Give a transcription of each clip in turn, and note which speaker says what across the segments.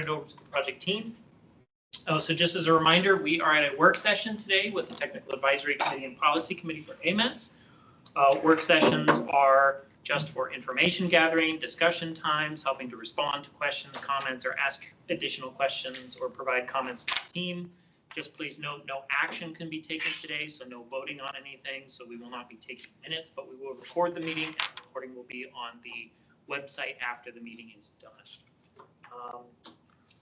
Speaker 1: turn it over to the project team. Oh, so just as a reminder, we are at a work session today with the Technical Advisory Committee and Policy Committee for AMATS. Work sessions are just for information gathering, discussion times, helping to respond to questions, comments, or ask additional questions or provide comments to the team. Just please note, no action can be taken today, so no voting on anything. So we will not be taking minutes, but we will record the meeting, and the recording will be on the website after the meeting is done.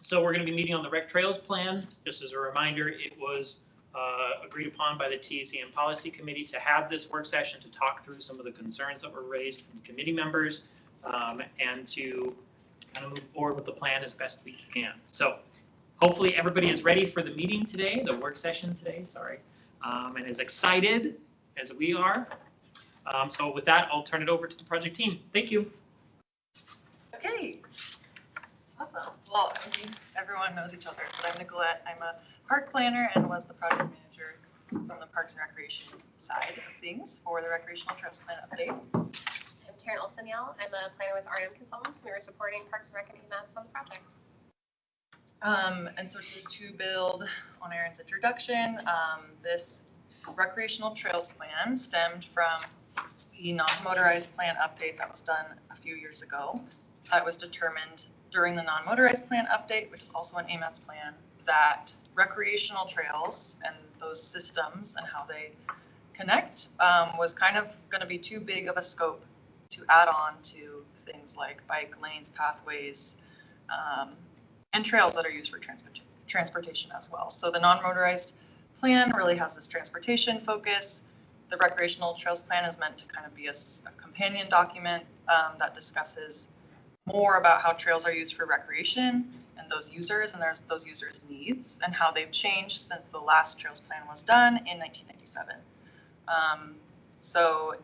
Speaker 1: So we're going to be meeting on the Rec Trails Plan. Just as a reminder, it was agreed upon by the TAC and Policy Committee to have this work session to talk through some of the concerns that were raised from the committee members and to kind of move forward with the plan as best we can. So hopefully everybody is ready for the meeting today, the work session today, sorry, and as excited as we are. So with that, I'll turn it over to the project team. Thank you.
Speaker 2: Okay. Awesome. Well, I think everyone knows each other, but I'm Nicolette. I'm a park planner and was the project manager from the Parks and Recreation side of things for the Recreational Trails Plan update.
Speaker 3: I'm Taryn Olsen-Yell. I'm a planner with R&M Consultants. We were supporting Parks and Rec and AMATS on the project.
Speaker 2: And so just to build on Erin's introduction, this Recreational Trails Plan stemmed from the non-motorized plan update that was done a few years ago. It was determined during the non-motorized plan update, which is also an AMATS plan, that recreational trails and those systems and how they connect was kind of going to be too big of a scope to add on to things like bike lanes, pathways, and trails that are used for transportation as well. So the non-motorized plan really has this transportation focus. The recreational trails plan is meant to kind of be a companion document that discusses more about how trails are used for recreation and those users and those users' needs and how they've changed since the last trails plan was done in 1997. So,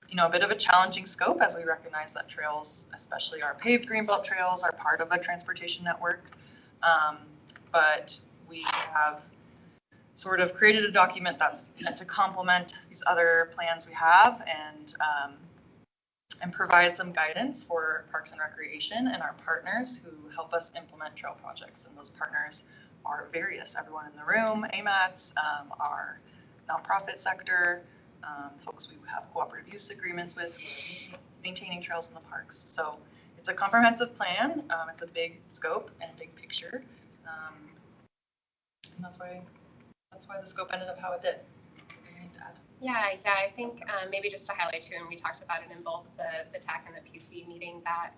Speaker 2: you know, a bit of a challenging scope as we recognize that trails, especially our paved greenbelt trails, are part of a transportation network. But we have sort of created a document that's meant to complement these other plans we have and provide some guidance for Parks and Recreation and our partners who help us implement trail projects. And those partners are various, everyone in the room, AMATS, our nonprofit sector, folks we have cooperative use agreements with, who are maintaining trails in the parks. So it's a comprehensive plan. It's a big scope and big picture. And that's why the scope ended up how it did.
Speaker 3: Yeah, I think maybe just to highlight too, and we talked about it in both the TAC and the PC meeting, that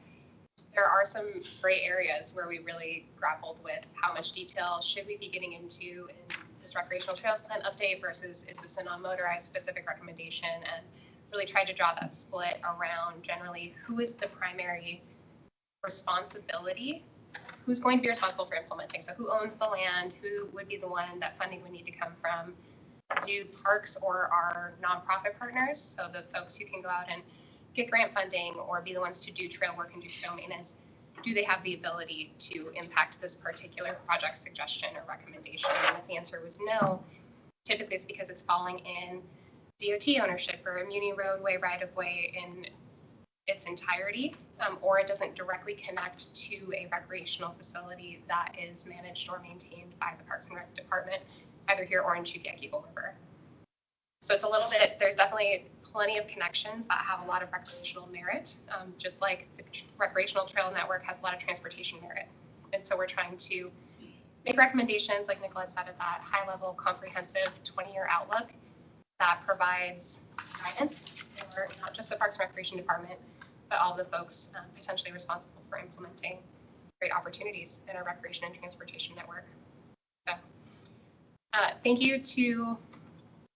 Speaker 3: there are some gray areas where we really grappled with how much detail should we be getting into in this recreational trails plan update versus is this a non-motorized specific recommendation, and really tried to draw that split around generally who is the primary responsibility, who's going to be responsible for implementing. So who owns the land, who would be the one that funding would need to come from. Do parks or our nonprofit partners, so the folks who can go out and get grant funding or be the ones to do trail work and do trail maintenance, do they have the ability to impact this particular project suggestion or recommendation? And if the answer was no, typically it's because it's falling in DOT ownership or a muni roadway right-of-way in its entirety, or it doesn't directly connect to a recreational facility that is managed or maintained by the Parks and Rec Department, either here or in Chupiak Eagle River. So it's a little bit, there's definitely plenty of connections that have a lot of recreational merit, just like the recreational trail network has a lot of transportation merit. And so we're trying to make recommendations, like Nicolette said, at that high level, comprehensive 20-year outlook that provides guidance for not just the Parks and Recreation Department, but all the folks potentially responsible for implementing great opportunities in our recreation and transportation network. So thank you to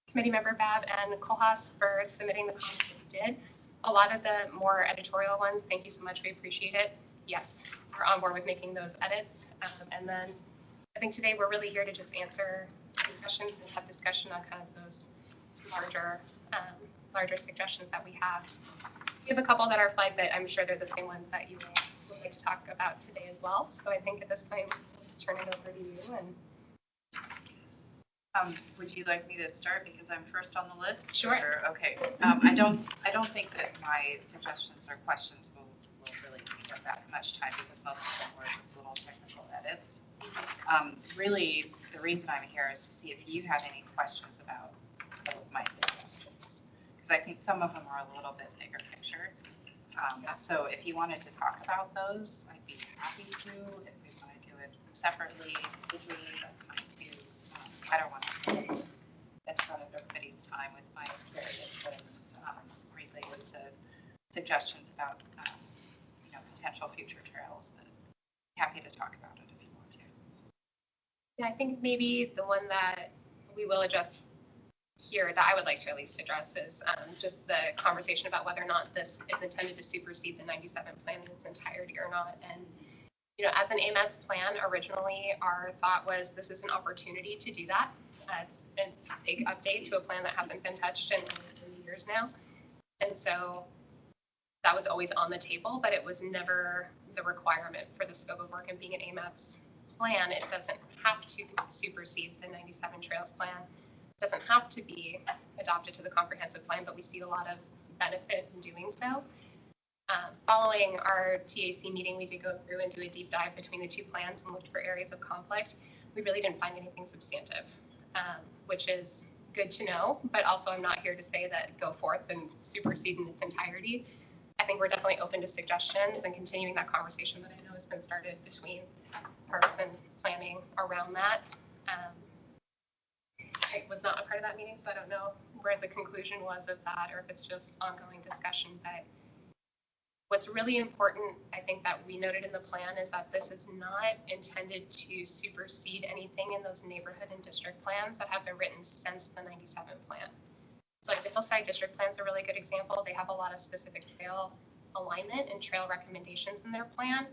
Speaker 3: Committee Member Babb and Kohlhaas for submitting the comments that you did. A lot of the more editorial ones, thank you so much, we appreciate it. Yes, we're on board with making those edits. And then I think today we're really here to just answer questions and have discussion on kind of those larger suggestions that we have. We have a couple that are flagged that I'm sure they're the same ones that you would like to talk about today as well. So I think at this point, we'll just turn it over to you. And
Speaker 4: would you like me to start because I'm first on the list?
Speaker 3: Sure.
Speaker 4: Or, okay. I don't think that my suggestions or questions will really take up that much time because most of them were just little technical edits. Really, the reason I'm here is to see if you have any questions about some of my suggestions. Because I think some of them are a little bit bigger picture. So if you wanted to talk about those, I'd be happy to. If we want to do it separately, individually, that's fine too. I don't want to take a ton of everybody's time with my various things related to suggestions about potential future trails, but happy to talk about it if you want to.
Speaker 3: Yeah, I think maybe the one that we will address here that I would like to at least address is just the conversation about whether or not this is intended to supersede the 97 plan in its entirety or not. And, as an AMATS plan, originally our thought was this is an opportunity to do that. It's been a big update to a plan that hasn't been touched in almost 3 years now. And so that was always on the table, but it was never the requirement for the scope of work. And being an AMATS plan, it doesn't have to supersede the 97 Trails Plan. It doesn't have to be adopted to the comprehensive plan, but we see a lot of benefit in doing so. Following our TAC meeting, we did go through and do a deep dive between the two plans and looked for areas of conflict. We really didn't find anything substantive, which is good to know, but also I'm not here to say that go forth and supersede in its entirety. I think we're definitely open to suggestions and continuing that conversation that I know has been started between parks and planning around that. I was not a part of that meeting, so I don't know where the conclusion was of that or if it's just ongoing discussion. But what's really important, I think, that we noted in the plan is that this is not intended to supersede anything in those neighborhood and district plans that have been written since the 97 plan. So like the Hillside District Plan is a really good example. They have a lot of specific trail alignment and trail recommendations in their plan.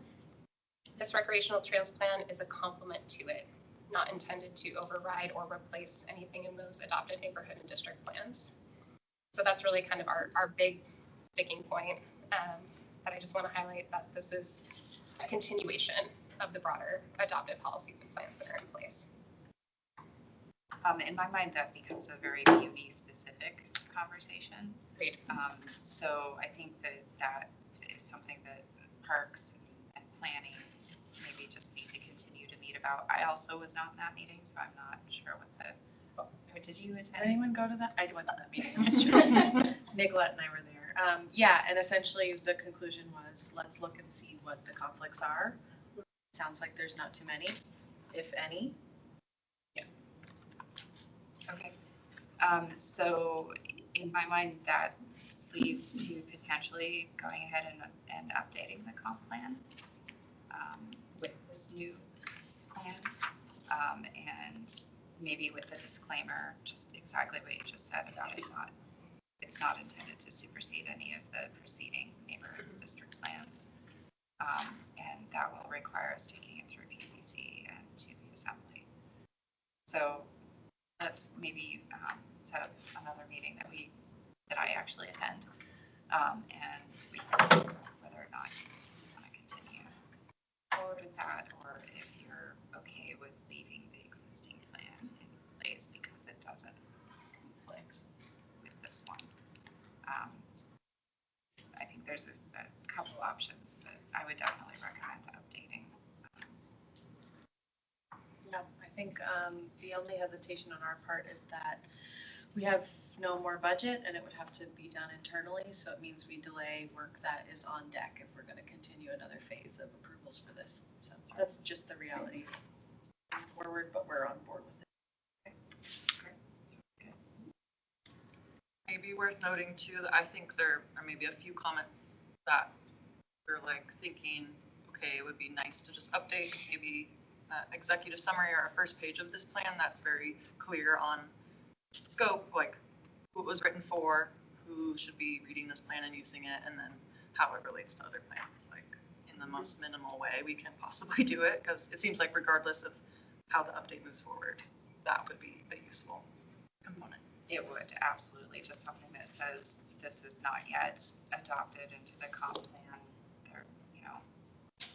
Speaker 3: This Recreational Trails Plan is a complement to it, not intended to override or replace anything in those adopted neighborhood and district plans. So that's really kind of our big sticking point that I just want to highlight, that this is a continuation of the broader adopted policies and plans that are in place.
Speaker 4: In my mind, that becomes a very BME specific conversation.
Speaker 3: Great.
Speaker 4: So I think that is something that parks and planning maybe just need to continue to meet about. I also was not in that meeting, so I'm not sure what did you attend?
Speaker 5: Did anyone go to that? I went to that meeting. I'm just joking. Nicolette and I were there. Yeah, and essentially the conclusion was, let's look and see what the conflicts are. Sounds like there's not too many, if any.
Speaker 4: Okay. So in my mind, that leads to potentially going ahead and updating the comp plan with this new plan. And maybe with the disclaimer, just exactly what you just said about it's not intended to supersede any of the preceding neighborhood district plans. And that will require us taking it through PCC and to the assembly. So let's maybe set up another meeting that I actually attend, and we can talk about whether or not you want to continue forward with that, or if you're okay with leaving the existing plan in place because it doesn't conflict with this one. I think there's a couple options, but I would definitely recommend updating.
Speaker 5: Yeah, I think the only hesitation on our part is that we have no more budget and it would have to be done internally. So it means we delay work that is on deck if we're going to continue another phase of approvals for this. So that's just the reality forward, but we're on board with it.
Speaker 4: Okay.
Speaker 2: Maybe worth noting too that I think there are maybe a few comments that we're like thinking, okay, it would be nice to just update maybe executive summary or our first page of this plan that's very clear on scope, like who it was written for, who should be reading this plan and using it, and then how it relates to other plans, like in the most minimal way we can possibly do it, because it seems like regardless of how the update moves forward, that would be a useful component.
Speaker 4: It would, absolutely. Just something that says this is not yet adopted into the comp plan. There,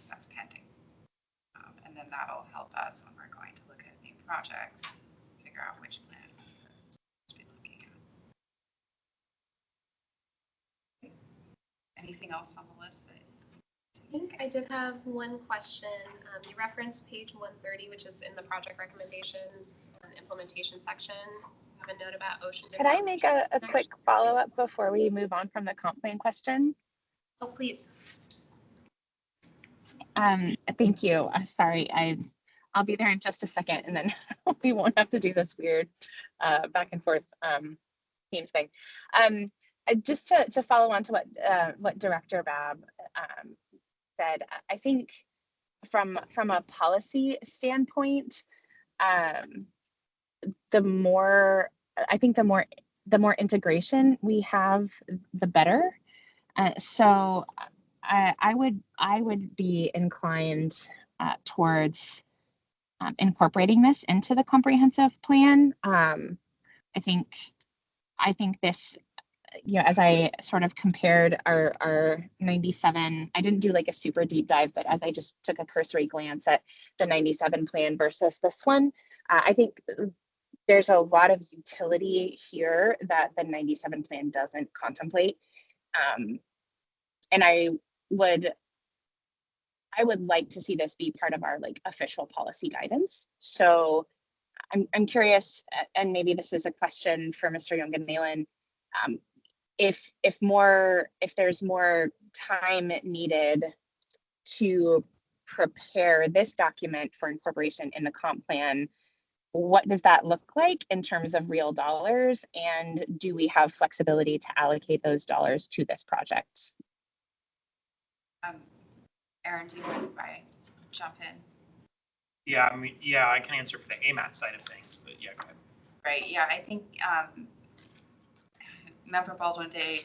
Speaker 4: that's pending. And then that'll help us when we're going to look at new projects, figure out which plan to be looking at. Anything else on the list that you need to
Speaker 3: think I did have one question. You referenced page 130, which is in the project recommendations and implementation section. I have a note about ocean.
Speaker 6: Could I make a quick follow-up before we move on from the comp plan question?
Speaker 3: Oh, please.
Speaker 6: Thank you. I'm sorry. I'll be there in just a second, and then we won't have to do this weird back and forth Teams thing. Just to follow on to what Director Babb said, I think from a policy standpoint, the more integration we have, the better. So I would be inclined towards incorporating this into the comprehensive plan. I think this, as I sort of compared our 97, I didn't do like a super deep dive, but as I just took a cursory glance at the 97 plan versus this one, I think there's a lot of utility here that the 97 plan doesn't contemplate. And I would like to see this be part of our like official policy guidance. So I'm curious, and maybe this is a question for Mr. Young-Nailan, if there's more time needed to prepare this document for incorporation in the comp plan, what does that look like in terms of real dollars? And do we have flexibility to allocate those dollars to this project?
Speaker 4: Aaron, do you mind if I jump in?
Speaker 1: Yeah, I can answer for the AMATS side of things, but yeah, go ahead.
Speaker 4: Right, yeah, I think, Member Baldwin Day,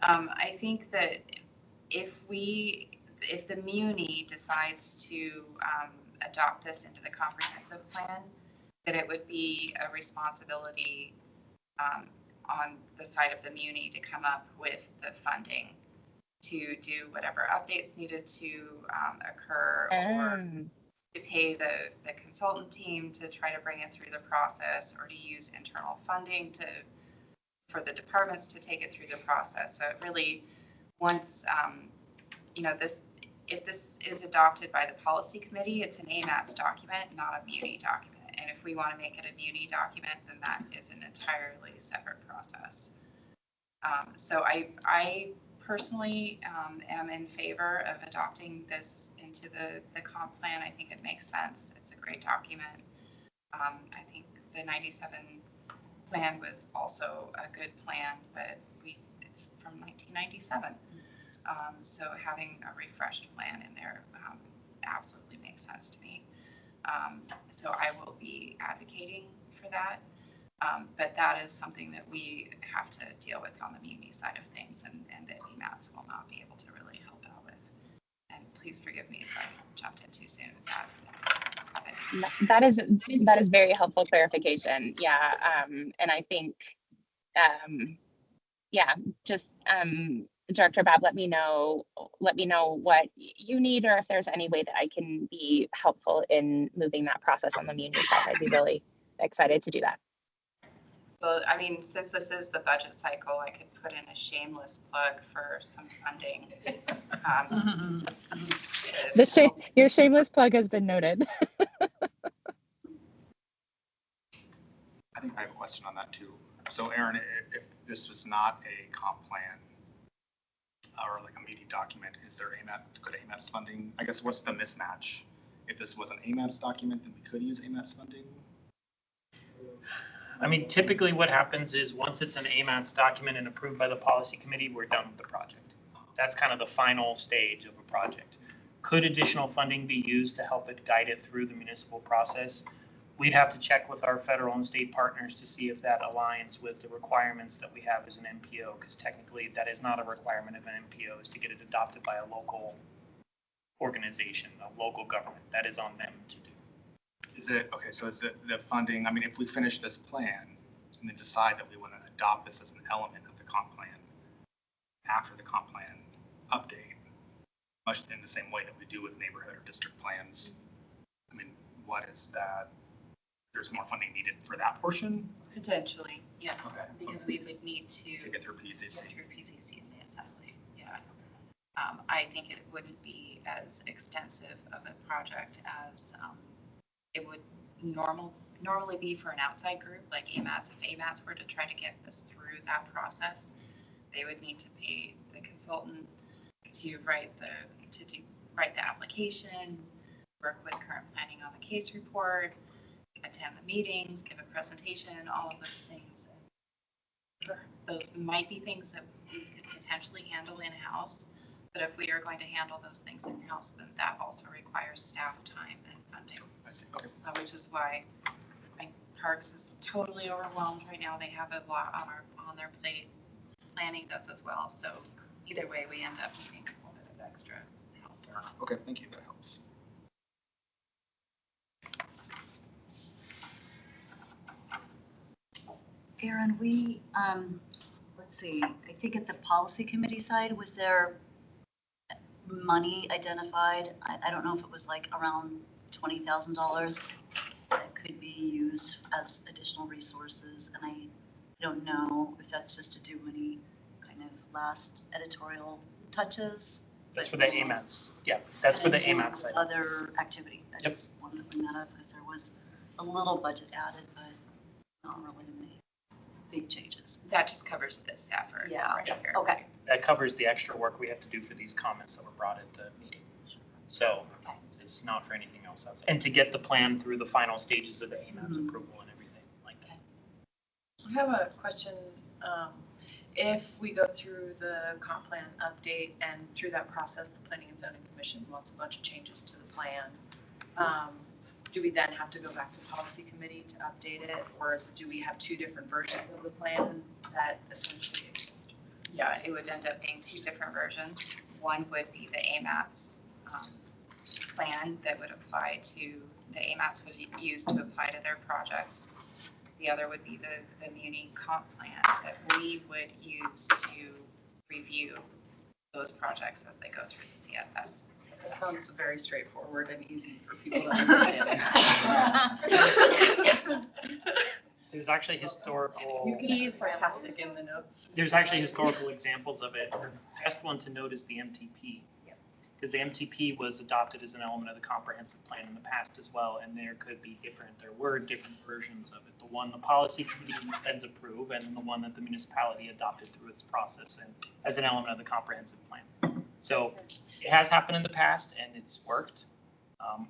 Speaker 4: I think that if the Muni decides to adopt this into the comprehensive plan, that it would be a responsibility on the side of the Muni to come up with the funding to do whatever updates needed to occur, or to pay the consultant team to try to bring it through the process, or to use internal funding for the departments to take it through the process. So it really, once if this is adopted by the policy committee, it's an AMATS document, not a Muni document. And if we want to make it a Muni document, then that is an entirely separate process. So I personally am in favor of adopting this into the comp plan. I think it makes sense. It's a great document. I think the 97 plan was also a good plan, but it's from 1997. So having a refreshed plan in there absolutely makes sense to me. So I will be advocating for that. But that is something that we have to deal with on the Muni side of things, and that AMATS will not be able to really help out with. And please forgive me if I jumped in too soon with that.
Speaker 6: That is very helpful clarification. Yeah, and I think, just Director Babb, let me know what you need, or if there's any way that I can be helpful in moving that process on the Muni side. I'd be really excited to do that.
Speaker 4: Well, I mean, since this is the budget cycle, I could put in a shameless plug for some funding.
Speaker 6: Your shameless plug has been noted.
Speaker 7: I think I have a question on that too. So Aaron, if this was not a comp plan or like a meeting document, is there good AMATS funding? I guess what's the mismatch? If this was an AMATS document, then we could use AMATS funding?
Speaker 1: I mean, typically what happens is once it's an AMATS document and approved by the policy committee, we're done with the project. That's kind of the final stage of a project. Could additional funding be used to help it guide it through the municipal process? We'd have to check with our federal and state partners to see if that aligns with the requirements that we have as an MPO, because technically that is not a requirement of an MPO, is to get it adopted by a local organization, a local government. That is on them to do.
Speaker 7: Is it, okay, so is the funding, I mean, if we finish this plan and then decide that we want to adopt this as an element of the comp plan after the comp plan update, much in the same way that we do with neighborhood or district plans, I mean, what is that? There's more funding needed for that portion?
Speaker 4: Potentially, yes,
Speaker 7: Okay.
Speaker 4: because we would need to
Speaker 7: To get through PCC.
Speaker 4: in the assembly. Yeah. I think it wouldn't be as extensive of a project as it would normally be for an outside group like AMATS. If AMATS were to try to get this through that process, they would need to pay the consultant to write the application, work with current planning on the case report, attend the meetings, give a presentation, all of those things. Those might be things that we could potentially handle in-house, but if we are going to handle those things in-house, then that also requires staff time and funding.
Speaker 7: I see, okay.
Speaker 4: Which is why Parks is totally overwhelmed right now. They have a lot on their plate. Planning does as well. So either way, we end up needing a little bit of extra help.
Speaker 7: Fair enough. Okay, thank you, that helps.
Speaker 8: Aaron, we, let's see, I think at the policy committee side, was there money identified? I don't know if it was like around $20,000 that could be used as additional resources. And I don't know if that's just to do any kind of last editorial touches.
Speaker 1: That's for the AMATS. Yeah, that's for the AMATS side.
Speaker 8: Other activity. I just wanted to bring that up because there was a little budget added, but not really many big changes.
Speaker 4: That just covers this effort.
Speaker 8: Yeah.
Speaker 4: Right
Speaker 1: Yeah.
Speaker 4: here.
Speaker 8: Okay.
Speaker 1: That covers the extra work we have to do for these comments that were brought into the meeting. So it's not for anything else. And to get the plan through the final stages of the AMATS approval and everything like that.
Speaker 5: I have a question. If we go through the comp plan update and through that process, the Planning and Zoning Commission wants a bunch of changes to the plan, do we then have to go back to policy committee to update it? Or do we have two different versions of the plan that essentially exist?
Speaker 4: Yeah, it would end up being two different versions. One would be the AMATS plan that would apply to, the AMATS would use to apply to their projects. The other would be the Muni comp plan that we would use to review those projects as they go through the CSS.
Speaker 5: It sounds very straightforward and easy for people to understand.
Speaker 1: There's actually historical.
Speaker 5: He's sarcastic in the notes.
Speaker 1: There's actually historical examples of it. The best one to note is the MTP. Because the MTP was adopted as an element of the comprehensive plan in the past as well, and there were different versions of it. The one the policy committee ends approve, and the one that the municipality adopted through its process and as an element of the comprehensive plan. So it has happened in the past, and it's worked.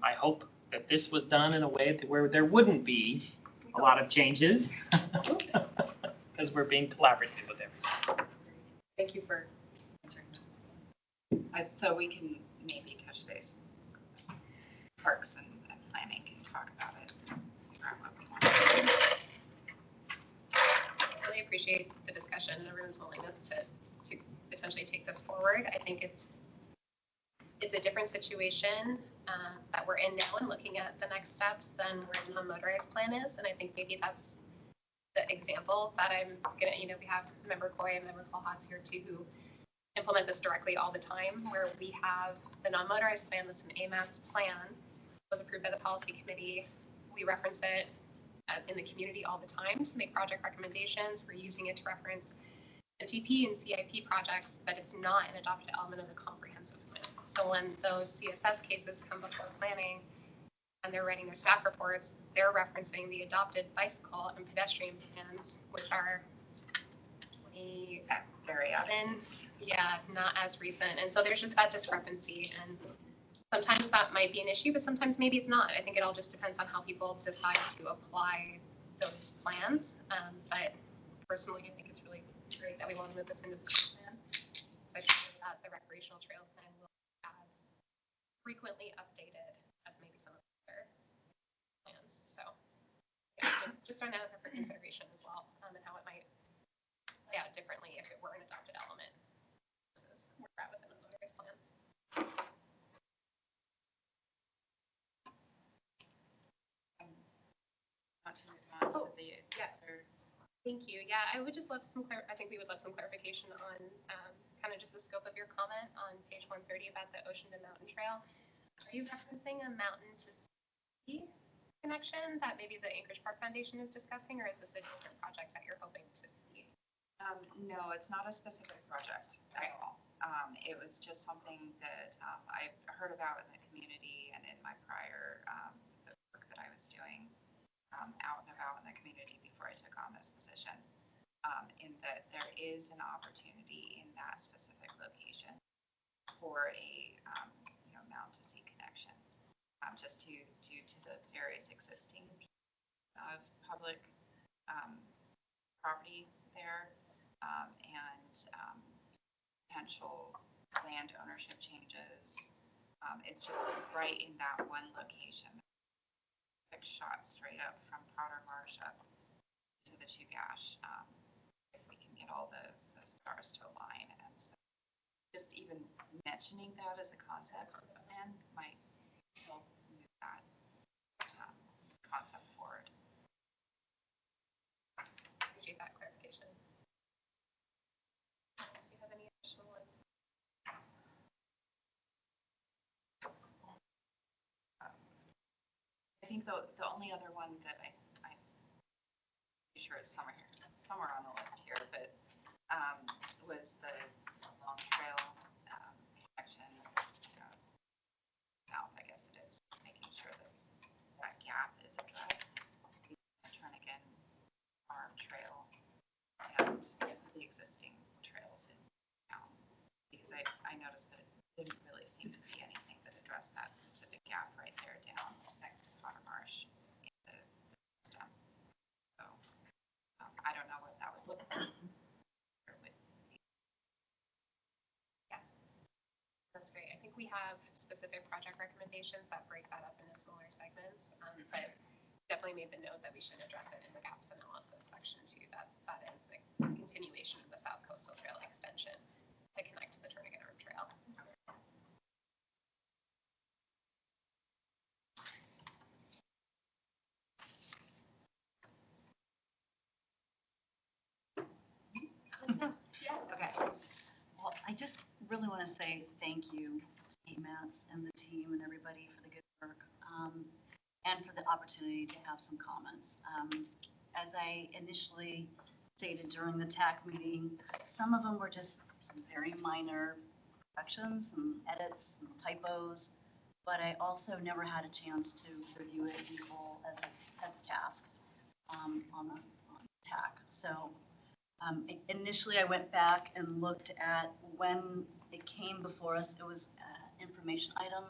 Speaker 1: I hope that this was done in a way where there wouldn't be a lot of changes, because we're being collaborative with everyone.
Speaker 5: Thank you for answering.
Speaker 4: So we can maybe touch base. Parks and planning can talk about it. Figure out what we want.
Speaker 3: Really appreciate the discussion and everyone's willingness to potentially take this forward. I think it's a different situation that we're in now and looking at the next steps than where the non-motorized plan is. And I think maybe that's the example that I'm gonna, we have Member Coy and Member Colhaas here too, who implement this directly all the time, where we have the non-motorized plan that's an AMATS plan, was approved by the policy committee. We reference it in the community all the time to make project recommendations. We're using it to reference MTP and CIP projects, but it's not an adopted element of the comprehensive plan. So when those CSS cases come before planning and they're writing their staff reports, they're referencing the adopted bicycle and pedestrian plans, which are
Speaker 4: Very out of
Speaker 3: not as recent. And so there's just that discrepancy. And sometimes that might be an issue, but sometimes maybe it's not. I think it all just depends on how people decide to apply those plans. But personally, I think it's really great that we want to move this into the plan, especially that the recreational trails plan will be as frequently updated as maybe some of the other plans. So just throwing that out there for consideration as well, and how it might play out differently if it were an adopted element versus where we're at within the motorized plan.
Speaker 4: Want to move on to the
Speaker 3: yes.
Speaker 4: other.
Speaker 3: Thank you. Yeah, I would just love I think we would love some clarification on kind of just the scope of your comment on page 130 about the ocean to mountain trail. Are you referencing a mountain to sea connection that maybe the Anchorage Park Foundation is discussing, or is this a different project that you're hoping to see?
Speaker 4: No, it's not a specific project at all. It was just something that I heard about in the community and in my prior the work that I was doing out and about in the community before I took on this position. In that there is an opportunity in that specific location for a mountain to sea connection, just due to the various existing of public property there and potential land ownership changes. It's just right in that one location. Shot straight up from Powder Marsh up to the Chugash. If we can get all the stars to align, and so just even mentioning that as a concept plan might help move that concept forward.
Speaker 3: Appreciate that clarification. Do you have any additional ones?
Speaker 4: I think the only other one that I'm pretty sure it's somewhere on the list here, but was the long trail connection south, I guess it is, just making sure that that gap is addressed. Turnagain Farm Trail and the existing trails in town, because I noticed that it didn't really seem to be anything that addressed that specific gap right there down next to Powder Marsh in the system. So I don't know what that would look like.
Speaker 3: That's great. I think we have specific project recommendations that break that up into smaller segments, but definitely made the note that we should address it in the gaps analysis section too. That is a continuation of the South Coastal Trail extension to connect to the Turnagain Arm Trail.
Speaker 8: Okay. Well, I just really want to say thank you to AMATS and the team and everybody for the good work and for the opportunity to have some comments. As I initially stated during the TAC meeting, some of them were just some very minor corrections, some edits, some typos, but I also never had a chance to review it in full as a task on TAC. So initially, I went back and looked at when it came before us. It was an information item,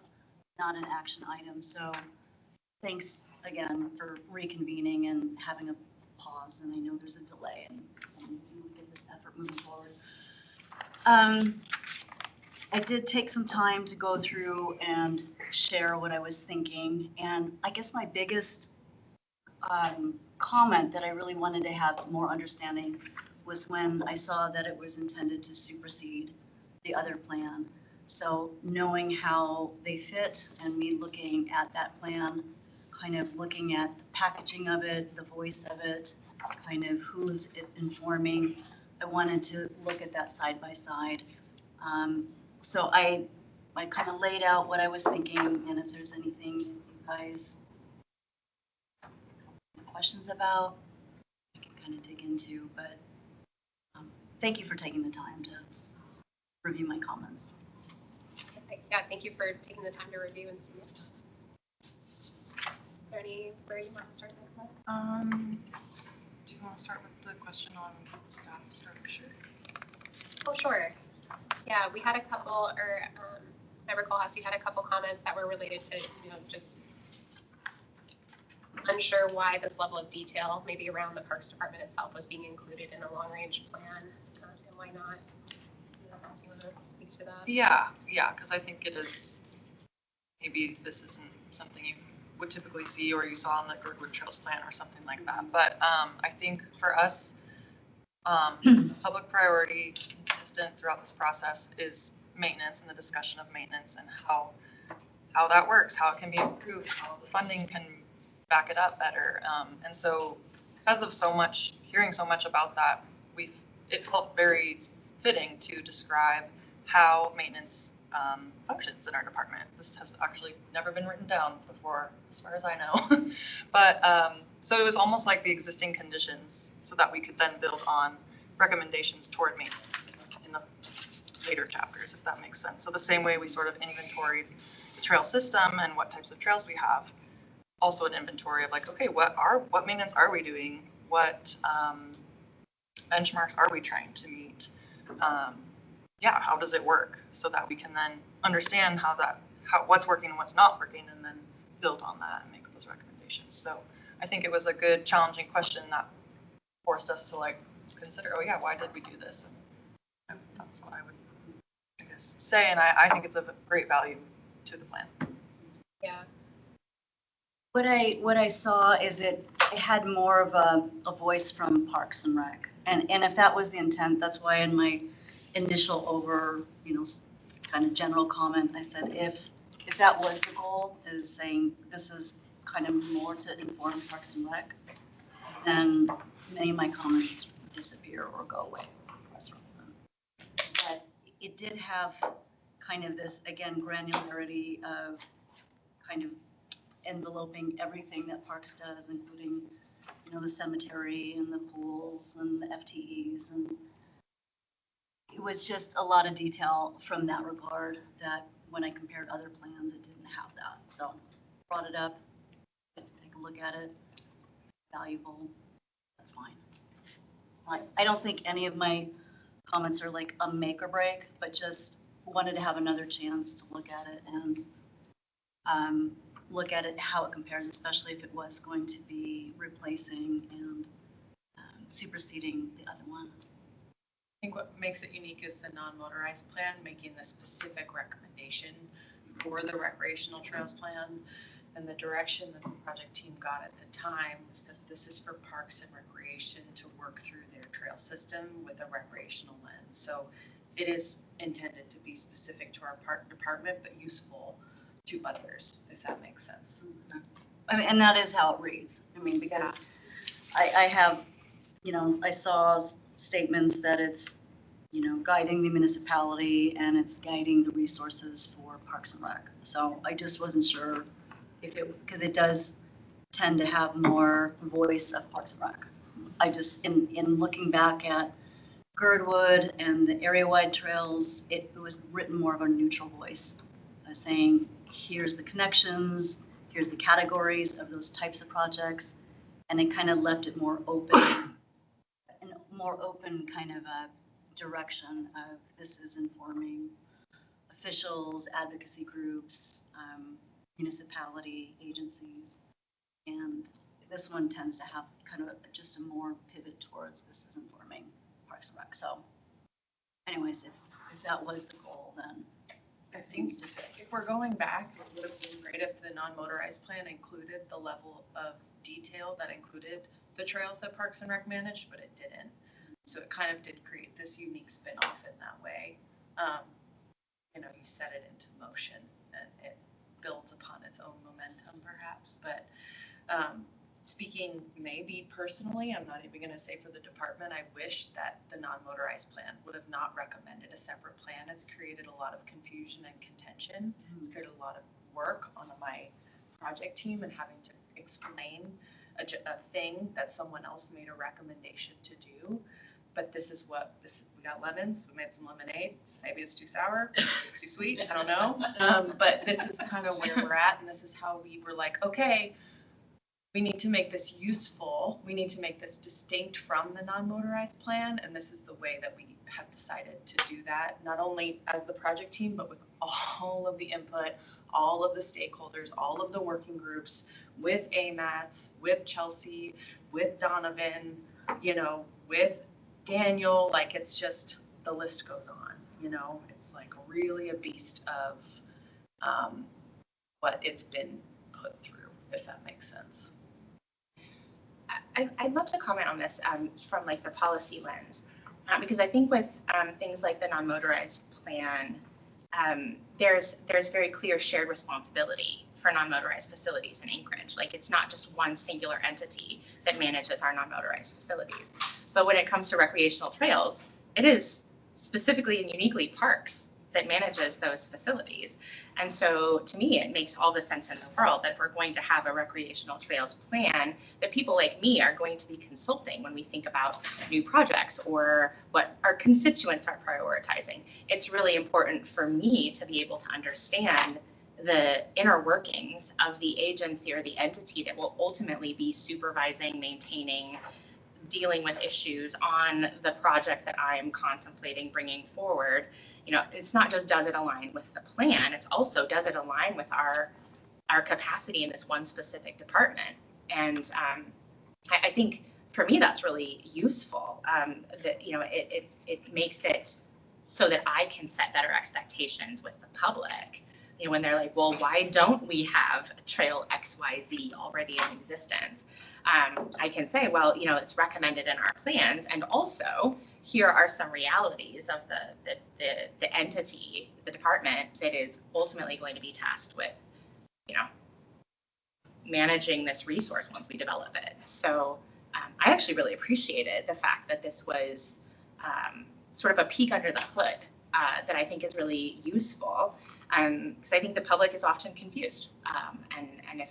Speaker 8: not an action item. So thanks again for reconvening and having a pause. And I know there's a delay, and we'll get this effort moving forward. I did take some time to go through and share what I was thinking. And I guess my biggest comment that I really wanted to have more understanding was when I saw that it was intended to supersede the other plan. So knowing how they fit and me looking at that plan, kind of looking at the packaging of it, the voice of it, kind of who's it informing, I wanted to look at that side by side. So I kind of laid out what I was thinking, and if there's anything you guys have questions about, I can kind of dig into, but thank you for taking the time to review my comments.
Speaker 3: Yeah, thank you for taking the time to review and see it. Is there where you want to start with?
Speaker 2: Do you want to start with the question on staff structure?
Speaker 3: Oh, sure. Yeah, we had a couple, or I recall, House, you had a couple comments that were related to, just unsure why this level of detail, maybe around the Parks Department itself, was being included in a long-range plan, and why not? Do you want to speak to that?
Speaker 2: Yeah, because I think it is, maybe this isn't something you would typically see or you saw on the Recreational Trails Plan or something like that. But I think for us, public priority, consistent throughout this process, is maintenance and the discussion of maintenance and how that works, how it can be improved, how the funding can back it up better. And so because of hearing so much about that, it felt very fitting to describe how maintenance functions in our department. This has actually never been written down before, as far as I know. But so it was almost like the existing conditions so that we could then build on recommendations toward maintenance in the later chapters, if that makes sense. So the same way we sort of inventoried the trail system and what types of trails we have, also an inventory of like, okay, what maintenance are we doing? What benchmarks are we trying to meet? How does it work? So that we can then understand what's working and what's not working, and then build on that and make those recommendations. So I think it was a good, challenging question that forced us to like consider, oh yeah, why did we do this? And that's what I would, I guess, say. And I think it's of great value to the plan.
Speaker 3: Yeah.
Speaker 8: What I saw is it had more of a voice from Parks and Rec. And if that was the intent, that's why in my initial kind of general comment, I said, if that was the goal, is saying this is kind of more to inform Parks and Rec, then many of my comments disappear or go away. But it did have kind of this, again, granularity of kind of enveloping everything that Parks does, including, the cemetery and the pools and the FTEs. And it was just a lot of detail from that regard that when I compared other plans, it didn't have that. So brought it up, let's take a look at it. Valuable, that's fine. I don't think any of my comments are like a make or break, but just wanted to have another chance to look at it and look at it, how it compares, especially if it was going to be replacing and superseding the other one.
Speaker 5: I think what makes it unique is the non-motorized plan, making the specific recommendation for the recreational trails plan. And the direction that the project team got at the time was that this is for parks and recreation to work through their trail system with a recreational lens. So it is intended to be specific to our park department, but useful to others, if that makes sense.
Speaker 8: I mean, and that is how it reads. I mean, because I have, I saw statements that it's, guiding the municipality and it's guiding the resources for Parks and Rec. So I just wasn't sure because it does tend to have more voice of Parks and Rec. I just, in looking back at Girdwood and the area-wide trails, it was written more of a neutral voice, saying, here's the connections, here's the categories of those types of projects, and it kind of left it more open, kind of a direction of this is informing officials, advocacy groups, municipality agencies, and this one tends to have kind of just a more pivot towards this is informing Parks and Rec. So anyways, if that was the goal, then it seems to fit.
Speaker 5: If we're going back, it would have been great if the non-motorized plan included the level of detail that included the trails that Parks and Rec managed, but it didn't. So it kind of did create this unique spin-off in that way. You set it into motion and it builds upon its own momentum perhaps, but speaking maybe personally, I'm not even going to say for the department, I wish that the non-motorized plan would have not recommended a separate plan. It's created a lot of confusion and contention. It's created a lot of work on my project team and having to explain a thing that someone else made a recommendation to do. But we got lemons, we made some lemonade. Maybe it's too sour, it's too sweet, I don't know. But this is kind of where we're at, and this is how we were like, okay, we need to make this useful. We need to make this distinct from the non-motorized plan. And this is the way that we have decided to do that, not only as the project team, but with all of the input, all of the stakeholders, all of the working groups, with AMATS, with Chelsea, with Donovan, with Daniel. Like, it's just, the list goes on, it's like really a beast of what it's been put through, if that makes sense.
Speaker 9: I'd love to comment on this from like the policy lens, because I think with things like the non-motorized plan, there's very clear shared responsibility for non-motorized facilities in Anchorage. Like, it's not just one singular entity that manages our non-motorized facilities. But when it comes to recreational trails, it is specifically and uniquely parks that manages those facilities. And so to me, it makes all the sense in the world that if we're going to have a recreational trails plan, that people like me are going to be consulting when we think about new projects or what our constituents are prioritizing. It's really important for me to be able to understand the inner workings of the agency or the entity that will ultimately be supervising, maintaining, dealing with issues on the project that I am contemplating bringing forward. It's not just does it align with the plan, it's also does it align with our capacity in this one specific department. And I think for me that's really useful. That it makes it so that I can set better expectations with the public. When they're like, well, why don't we have Trail XYZ already in existence? I can say, well, it's recommended in our plans, and also here are some realities of the entity, the department that is ultimately going to be tasked with, managing this resource once we develop it. So I actually really appreciated the fact that this was sort of a peek under the hood that I think is really useful, because I think the public is often confused. And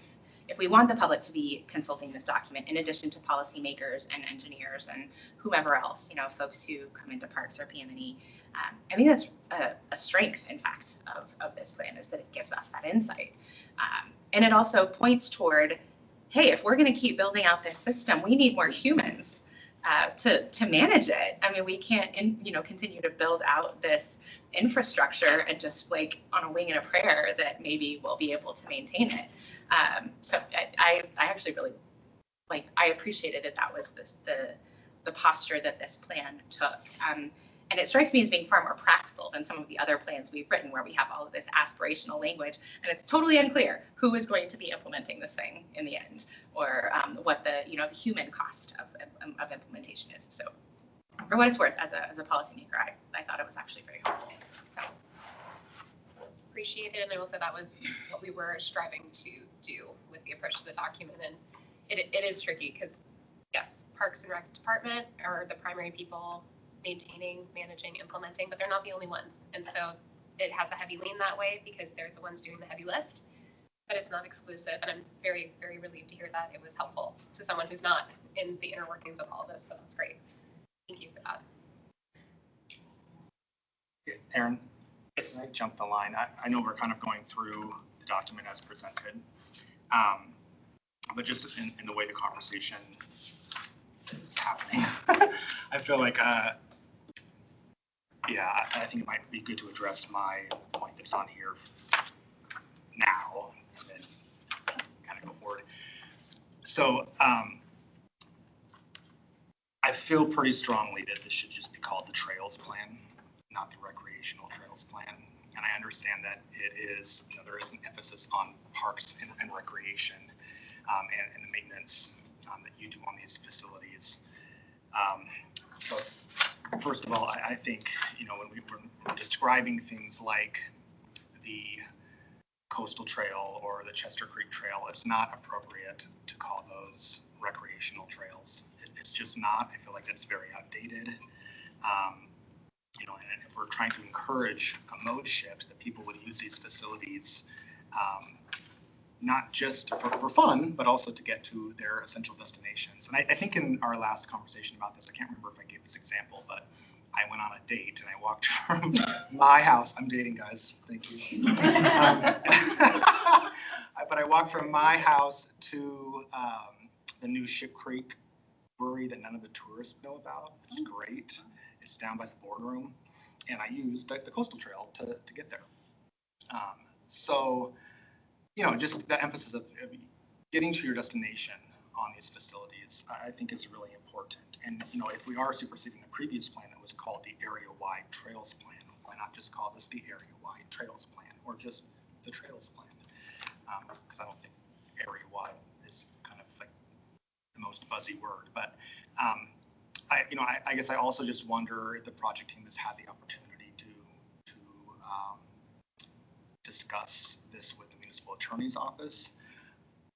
Speaker 9: if we want the public to be consulting this document, in addition to policymakers and engineers and whomever else, folks who come into parks or PM&E, I think that's a strength, in fact, of this plan, is that it gives us that insight. And it also points toward, hey, if we're going to keep building out this system, we need more humans to manage it. I mean, we can't, continue to build out this infrastructure and just like on a wing and a prayer that maybe we'll be able to maintain it. So I actually really I appreciated that was the posture that this plan took. And it strikes me as being far more practical than some of the other plans we've written, where we have all of this aspirational language and it's totally unclear who is going to be implementing this thing in the end, or what the the human cost of implementation is. So for what it's worth, as a policymaker, I thought it was actually very helpful. So
Speaker 3: appreciate it, and I will say that was what we were striving to do with the approach to the document. And it is tricky because, yes, Parks and Rec Department are the primary people maintaining, managing, implementing, but they're not the only ones. And so it has a heavy lean that way because they're the ones doing the heavy lift, but it's not exclusive. And I'm very, very relieved to hear that it was helpful to someone who's not in the inner workings of all this. So that's great. Thank you for that.
Speaker 7: Aaron, can I jump the line? I know we're kind of going through the document as presented, but just in the way the conversation is happening, I feel like, I think it might be good to address my point that's on here now and then kind of go forward. So I feel pretty strongly that this should just be called the Trails Plan, not the Recreational Trails Plan. And I understand that it is, there is an emphasis on parks and recreation and the maintenance that you do on these facilities. But first of all, I think, when we're describing things like the Coastal Trail or the Chester Creek Trail, it's not appropriate to call those recreational trails. It's just not. I feel like that's very outdated. And if we're trying to encourage a mode shift, that people would use these facilities not just for fun, but also to get to their essential destinations. And I think in our last conversation about this, I can't remember if I gave this example, but I went on a date and I walked from my house. I'm dating, guys. Thank you. But I walked from my house to the new Ship Creek brewery that none of the tourists know about. It's great. It's down by the boardroom, and I used the Coastal Trail to get there. So, just the emphasis of getting to your destination on these facilities, I think is really important. And, if we are superseding the previous plan that was called the Area-Wide Trails Plan, why not just call this the Area-Wide Trails Plan, or just the Trails Plan? Because I don't think area-wide is kind of like the most buzzy word, but I guess I also just wonder if the project team has had the opportunity to discuss this with the municipal attorney's office.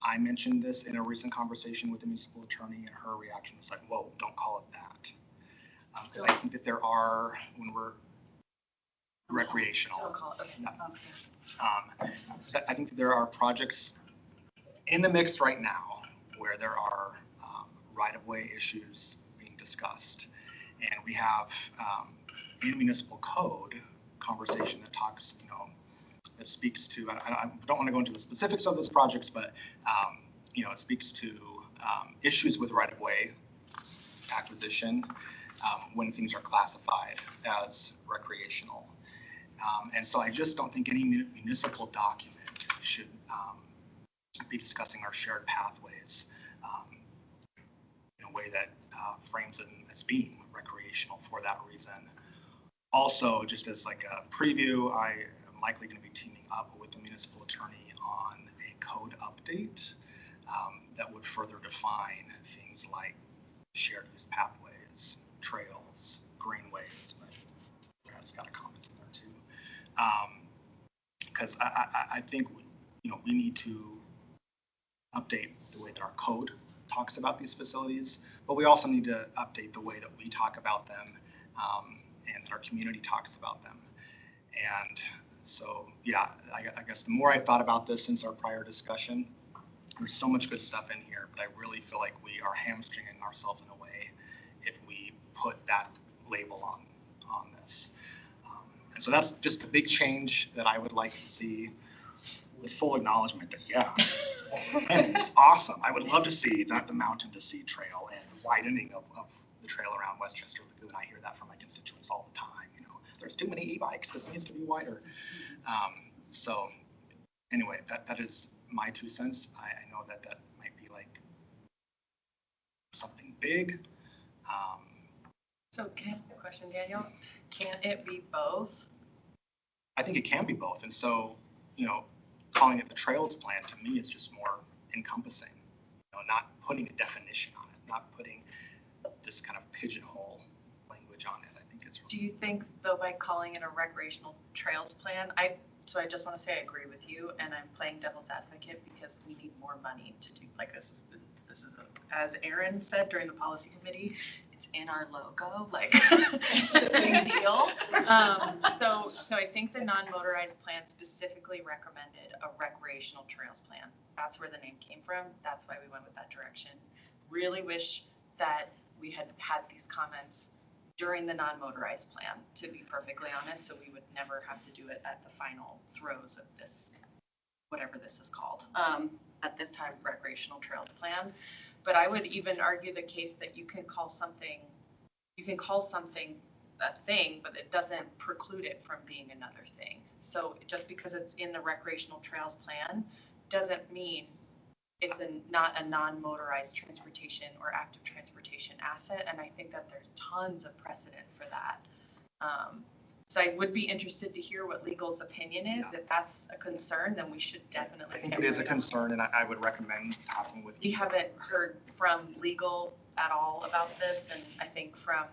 Speaker 7: I mentioned this in a recent conversation with the municipal attorney, and her reaction was like, whoa, don't call it that. Because I think that there are, when we're recreational.
Speaker 2: Don't call it, okay.
Speaker 7: Yeah.
Speaker 2: Okay.
Speaker 7: I think that there are projects in the mix right now where there are right-of-way issues being discussed. And we have in municipal code conversation that talks, that speaks to, I don't want to go into the specifics of those projects, but, it speaks to issues with right-of-way acquisition when things are classified as recreational. And so I just don't think any municipal document should be discussing our shared pathways in a way that frames them as being recreational for that reason. Also, just as like a preview, I am likely going to be teaming up with the municipal attorney on a code update that would further define things like shared use pathways, trails, greenways, but Brad's got a comment in there too. Because I think we need to update the way that our code talks about these facilities, but we also need to update the way that we talk about them and that our community talks about them. And so, yeah, I guess the more I thought about this since our prior discussion, there's so much good stuff in here, but I really feel like we are hamstringing ourselves in a way if we put that label on this. And so that's just a big change that I would like to see, with full acknowledgement that, yeah, and it's awesome. I would love to see the Mountain to Sea Trail and widening of the trail around Westchester Lagoon. I hear that from my constituents all the time. There's too many e-bikes. This needs to be wider. So anyway, that is my 2 cents. I know that might be like something big.
Speaker 2: So can I ask a question, Daniel? Can it be both?
Speaker 7: I think it can be both. And so, calling it the Trails Plan, to me, is just more encompassing, not putting a definition on it, not putting this kind of pigeonhole language on it. I think it's.
Speaker 2: Do you think, though, by calling it a recreational trails plan, I just want to say I agree with you, and I'm playing devil's advocate because we need more money to do, like, this is as Aaron said during the policy committee, it's in our logo, like, it's a big deal. So I think the non-motorized plan specifically recommended a recreational trails plan. That's where the name came from. That's why we went with that direction. Really wish that we had these comments during the non-motorized plan, to be perfectly honest, so we would never have to do it at the final throes of this, whatever this is called, at this time, recreational trails plan. But I would even argue the case that you can call something a thing, but it doesn't preclude it from being another thing. So just because it's in the recreational trails plan doesn't mean it's not a non-motorized transportation or active transportation asset. And I think that there's tons of precedent for that. So I would be interested to hear what legal's opinion is. Yeah. If that's a concern, then we should definitely.
Speaker 7: I think it is a concern, and I would recommend talking with.
Speaker 2: We haven't heard from legal at all about this, and I think from,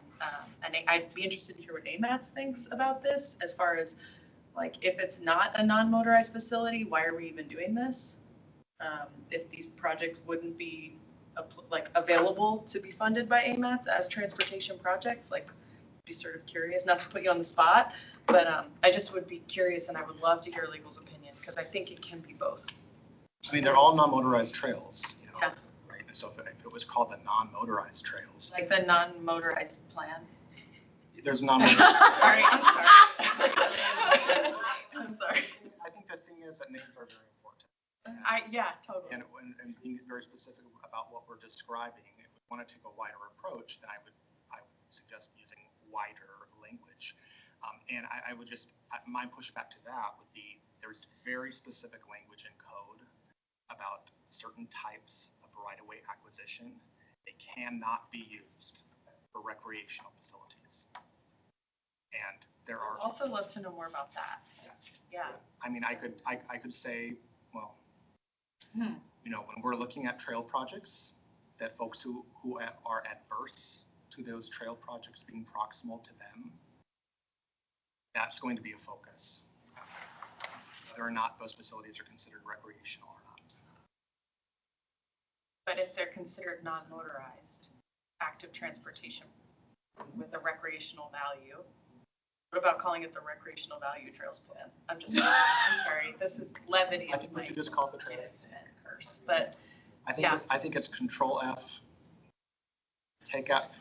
Speaker 2: and I'd be interested to hear what AMATS thinks about this, as far as, like, if it's not a non-motorized facility, why are we even doing this? If these projects wouldn't be available to be funded by AMATS as transportation projects, like, be sort of curious, not to put you on the spot, but I just would be curious, and I would love to hear legal's opinion, because I think it can be both.
Speaker 7: I mean, they're all non-motorized trails,
Speaker 2: yeah.
Speaker 7: Right? So if it was called the non-motorized trails.
Speaker 2: Like the non-motorized plan.
Speaker 7: There's non-motorized.
Speaker 2: Sorry, I'm sorry. I'm sorry.
Speaker 7: I think the thing is that names are very important.
Speaker 2: Yeah, totally.
Speaker 7: And being very specific about what we're describing, if we want to take a wider approach, then I would suggest using wider language. And I would just, my pushback to that would be, there's very specific language in code about certain types of right-of-way acquisition. They cannot be used for recreational facilities. And there are.
Speaker 2: I'd also love to know more about that. Yeah.
Speaker 7: I mean, I could say, well, when we're looking at trail projects, that folks who are adverse to those trail projects being proximal to them, that's going to be a focus, whether or not those facilities are considered recreational or not.
Speaker 2: But if they're considered non-motorized, active transportation with a recreational value, What about calling it the Recreational Value Trails Plan? I'm sorry, this is levity.
Speaker 7: I think we should just call it the trails.
Speaker 2: Curse, but
Speaker 7: I think it's Control F. Take out,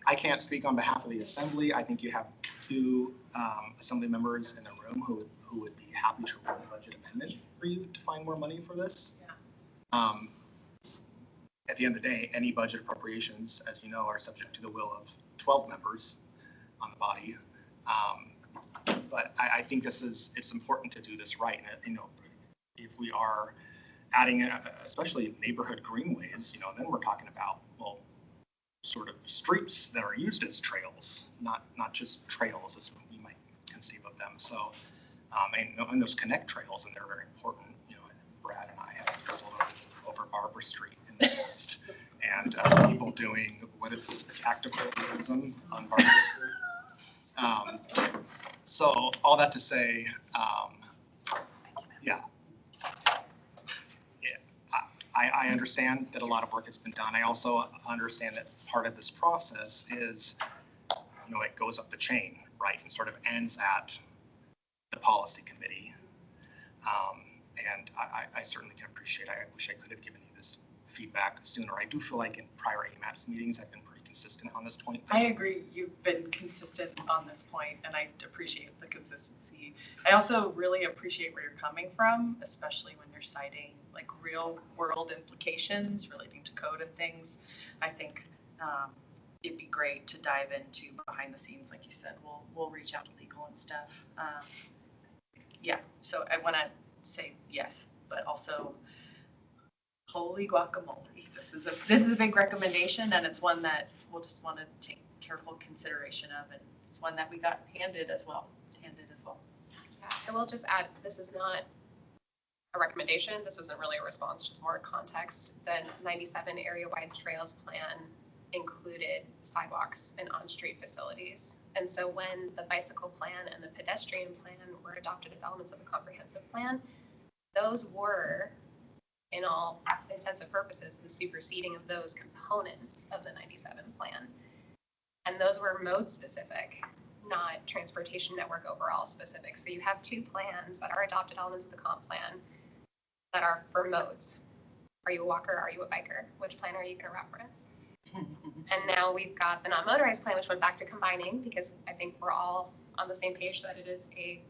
Speaker 7: I can't speak on behalf of the assembly. I think you have two assembly members in the room who would be happy to run a budget amendment for you to find more money for this.
Speaker 2: Yeah.
Speaker 7: At the end of the day, any budget appropriations, as you know, are subject to the will of 12 members on the body. But I think it's important to do this right. And, if we are adding in, especially neighborhood greenways, then we're talking about, well, sort of streets that are used as trails, not just trails as we might conceive of them. So, and those connect trails, and they're very important. Brad and I have just over Barbara Street in the past, and people doing what is it, tactical tourism on Barbara Street. So all that to say, I understand that a lot of work has been done. I also understand that part of this process is, it goes up the chain, right, and sort of ends at the policy committee. And I certainly can appreciate, I wish I could have given you this feedback sooner. I do feel like in prior AMATS meetings, I've been pretty consistent on this point.
Speaker 2: I agree. You've been consistent on this point, and I appreciate the consistency. I also really appreciate where you're coming from, especially when you're citing like real world implications relating to code and things. I think it'd be great to dive into behind the scenes, like you said. We'll reach out to legal and stuff. So I want to say yes, but also holy guacamole. This is a big recommendation, and it's one that we'll just want to take careful consideration of, and it's one that we got handed as well. Yeah,
Speaker 3: I will just add, this is not a recommendation. This isn't really a response, just more context. The 97 area-wide trails plan included sidewalks and on-street facilities. And so when the bicycle plan and the pedestrian plan were adopted as elements of the comprehensive plan, those were, in all intents and purposes, the superseding of those components of the 97 plan. And those were mode specific, not transportation network overall specific. So you have two plans that are adopted elements of the comp plan that are for modes. Are you a walker? Are you a biker? Which plan are you going to reference? And now we've got the non-motorized plan, which went back to combining, because I think we're all on the same page that it is a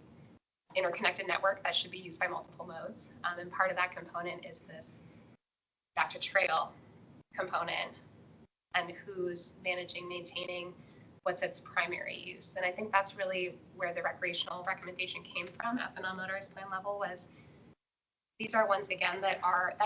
Speaker 3: interconnected network that should be used by multiple modes. And part of that component is this back to trail component and who's managing, maintaining, what's its primary use. And I think that's really where the recreational recommendation came from at the non-motorized plan level, was these are ones, again, that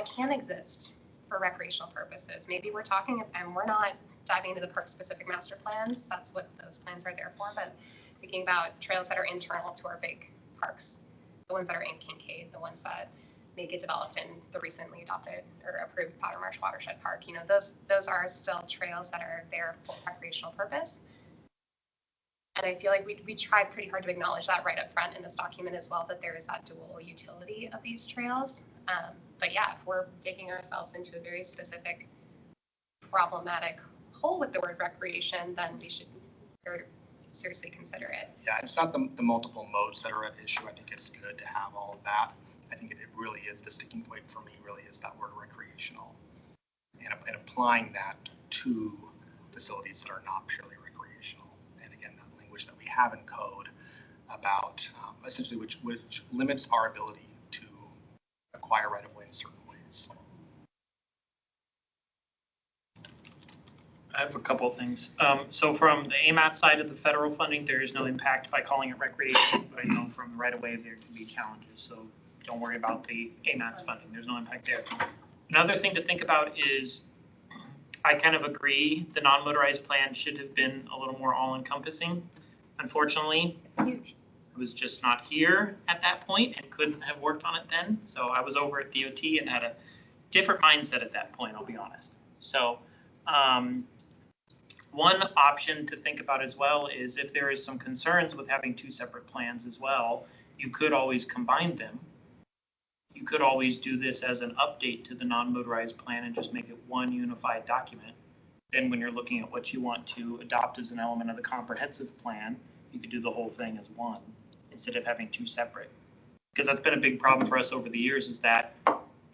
Speaker 3: can exist for recreational purposes. Maybe we're talking, and we're not diving into the park specific master plans. That's what those plans are there for. But thinking about trails that are internal to our big parks, the ones that are in Kincaid, the ones that may get developed in the recently adopted or approved Powder Marsh Watershed Park. Those are still trails that are there for recreational purpose. And I feel like we tried pretty hard to acknowledge that right up front in this document as well, that there is that dual utility of these trails. But yeah, if we're digging ourselves into a very specific problematic hole with the word recreation, then we should very seriously consider it.
Speaker 7: Yeah, it's not the multiple modes that are at issue. I think it's good to have all of that. I think it really is, the sticking point for me really is that word recreational, and applying that to facilities that are not purely recreational. And again, that language that we have in code about essentially which limits our ability to acquire right of way in certain ways.
Speaker 1: I have a couple of things. So from the AMATS side of the federal funding, there is no impact by calling it recreation, but I know from the right of way there can be challenges. So don't worry about the AMATS funding. There's no impact there. Another thing to think about is, I kind of agree, the non-motorized plan should have been a little more all-encompassing. Unfortunately,
Speaker 3: It's huge.
Speaker 1: I was just not here at that point and couldn't have worked on it then. So I was over at DOT and had a different mindset at that point, I'll be honest. So one option to think about as well is, if there is some concerns with having two separate plans as well, you could always combine them. You could always do this as an update to the non-motorized plan and just make it one unified document. Then when you're looking at what you want to adopt as an element of the comprehensive plan, you you could do the whole thing as one instead of having two separate. Because that's been a big problem for us over the years, is that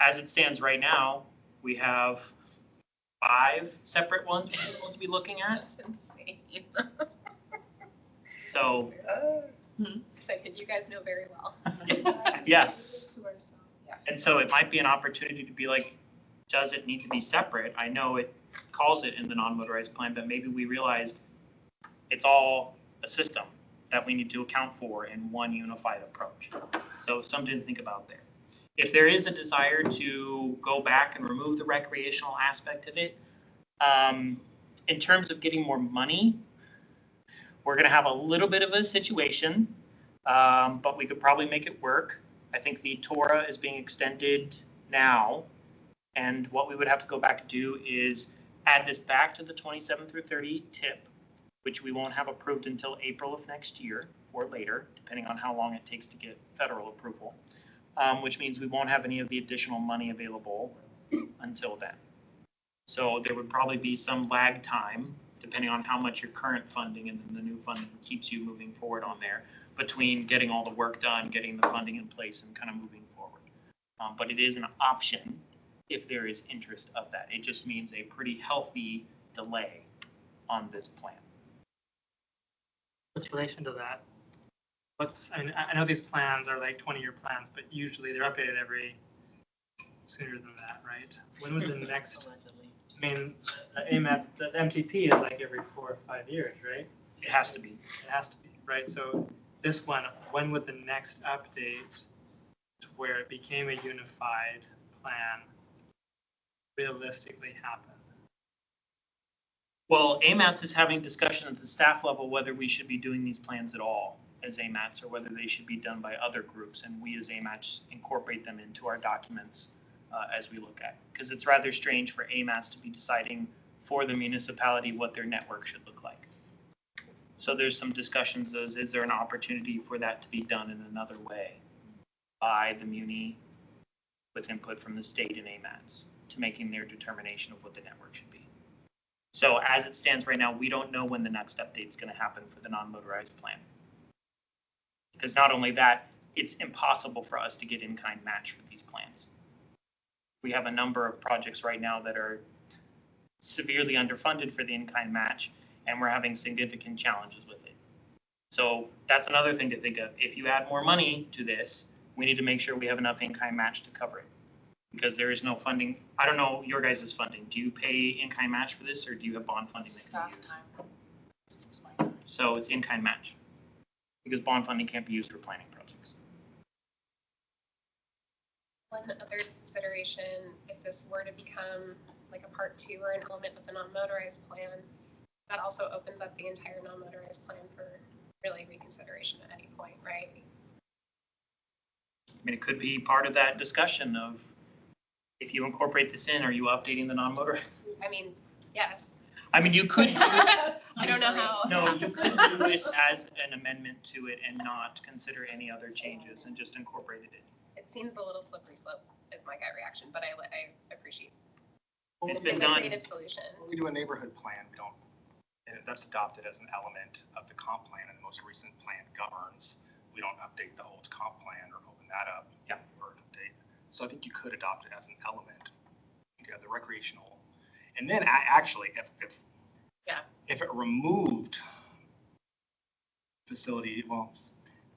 Speaker 1: as it stands right now, we have 5 separate ones we're supposed to be looking at.
Speaker 3: That's insane.
Speaker 1: So,
Speaker 3: So you guys know very well.
Speaker 1: yeah. And so it might be an opportunity to be like, does it need to be separate? I know it calls it in the non-motorized plan, but maybe we realized it's all a system that we need to account for in one unified approach. So something to think about there. If there is a desire to go back and remove the recreational aspect of it, in terms of getting more money, we're going to have a little bit of a situation, but we could probably make it work. I think the TORA is being extended now, and what we would have to go back and do is add this back to the 27 through 30 tip, which we won't have approved until April of next year or later, depending on how long it takes to get federal approval, which means we won't have any of the additional money available until then. So there would probably be some lag time, depending on how much your current funding and then the new funding keeps you moving forward on there, between getting all the work done, getting the funding in place, and kind of moving forward. But it is an option if there is interest of that. It just means a pretty healthy delay on this plan.
Speaker 10: With relation to that, I know these plans are like 20-year plans, but usually they're updated every sooner than that, right? When would the next, I mean, the AMATS, the MTP is like every 4 or 5 years, right?
Speaker 1: It has to be.
Speaker 10: It has to be, right? So this one, when would the next update to where it became a unified plan realistically happen?
Speaker 1: Well, AMATS is having discussion at the staff level whether we should be doing these plans at all as AMATS or whether they should be done by other groups, and we as AMATS incorporate them into our documents as we look at. Because it's rather strange for AMATS to be deciding for the municipality what their network should look like. So there's some discussions as, is there an opportunity for that to be done in another way by the muni with input from the state and AMATS to making their determination of what the network should be. So as it stands right now, we don't know when the next update is going to happen for the non-motorized plan. Because not only that, it's impossible for us to get in-kind match for these plans. We have a number of projects right now that are severely underfunded for the in-kind match, and we're having significant challenges with it. So that's another thing to think of. If you add more money to this, we need to make sure we have enough in-kind match to cover it. Because there is no funding. I don't know your guys' funding. Do you pay in-kind match for this, or do you have bond funding that can be used?
Speaker 2: Staff time.
Speaker 1: So it's in-kind match. Because bond funding can't be used for planning projects.
Speaker 3: One other consideration, if this were to become like a part 2 or an element of the non-motorized plan, that also opens up the entire non-motorized plan for really reconsideration at any point, right?
Speaker 1: I mean, it could be part of that discussion of, if you incorporate this in, are you updating the non-motorized?
Speaker 3: I mean, yes.
Speaker 1: I mean, you could do it.
Speaker 3: I don't know how.
Speaker 1: No, you could do it as an amendment to it and not consider any other changes and just incorporate it in.
Speaker 3: It seems a little slippery slope is my gut reaction, but I appreciate
Speaker 1: It's been
Speaker 3: it's a
Speaker 1: done.
Speaker 3: creative solution.
Speaker 7: When we do a neighborhood plan, we don't, and that's adopted as an element of the comp plan, and the most recent plan governs. We don't update the old comp plan or open that up.
Speaker 1: Yeah.
Speaker 7: Or update. So I think you could adopt it as an element. You could have the recreational, and then actually, if it removed facility, well,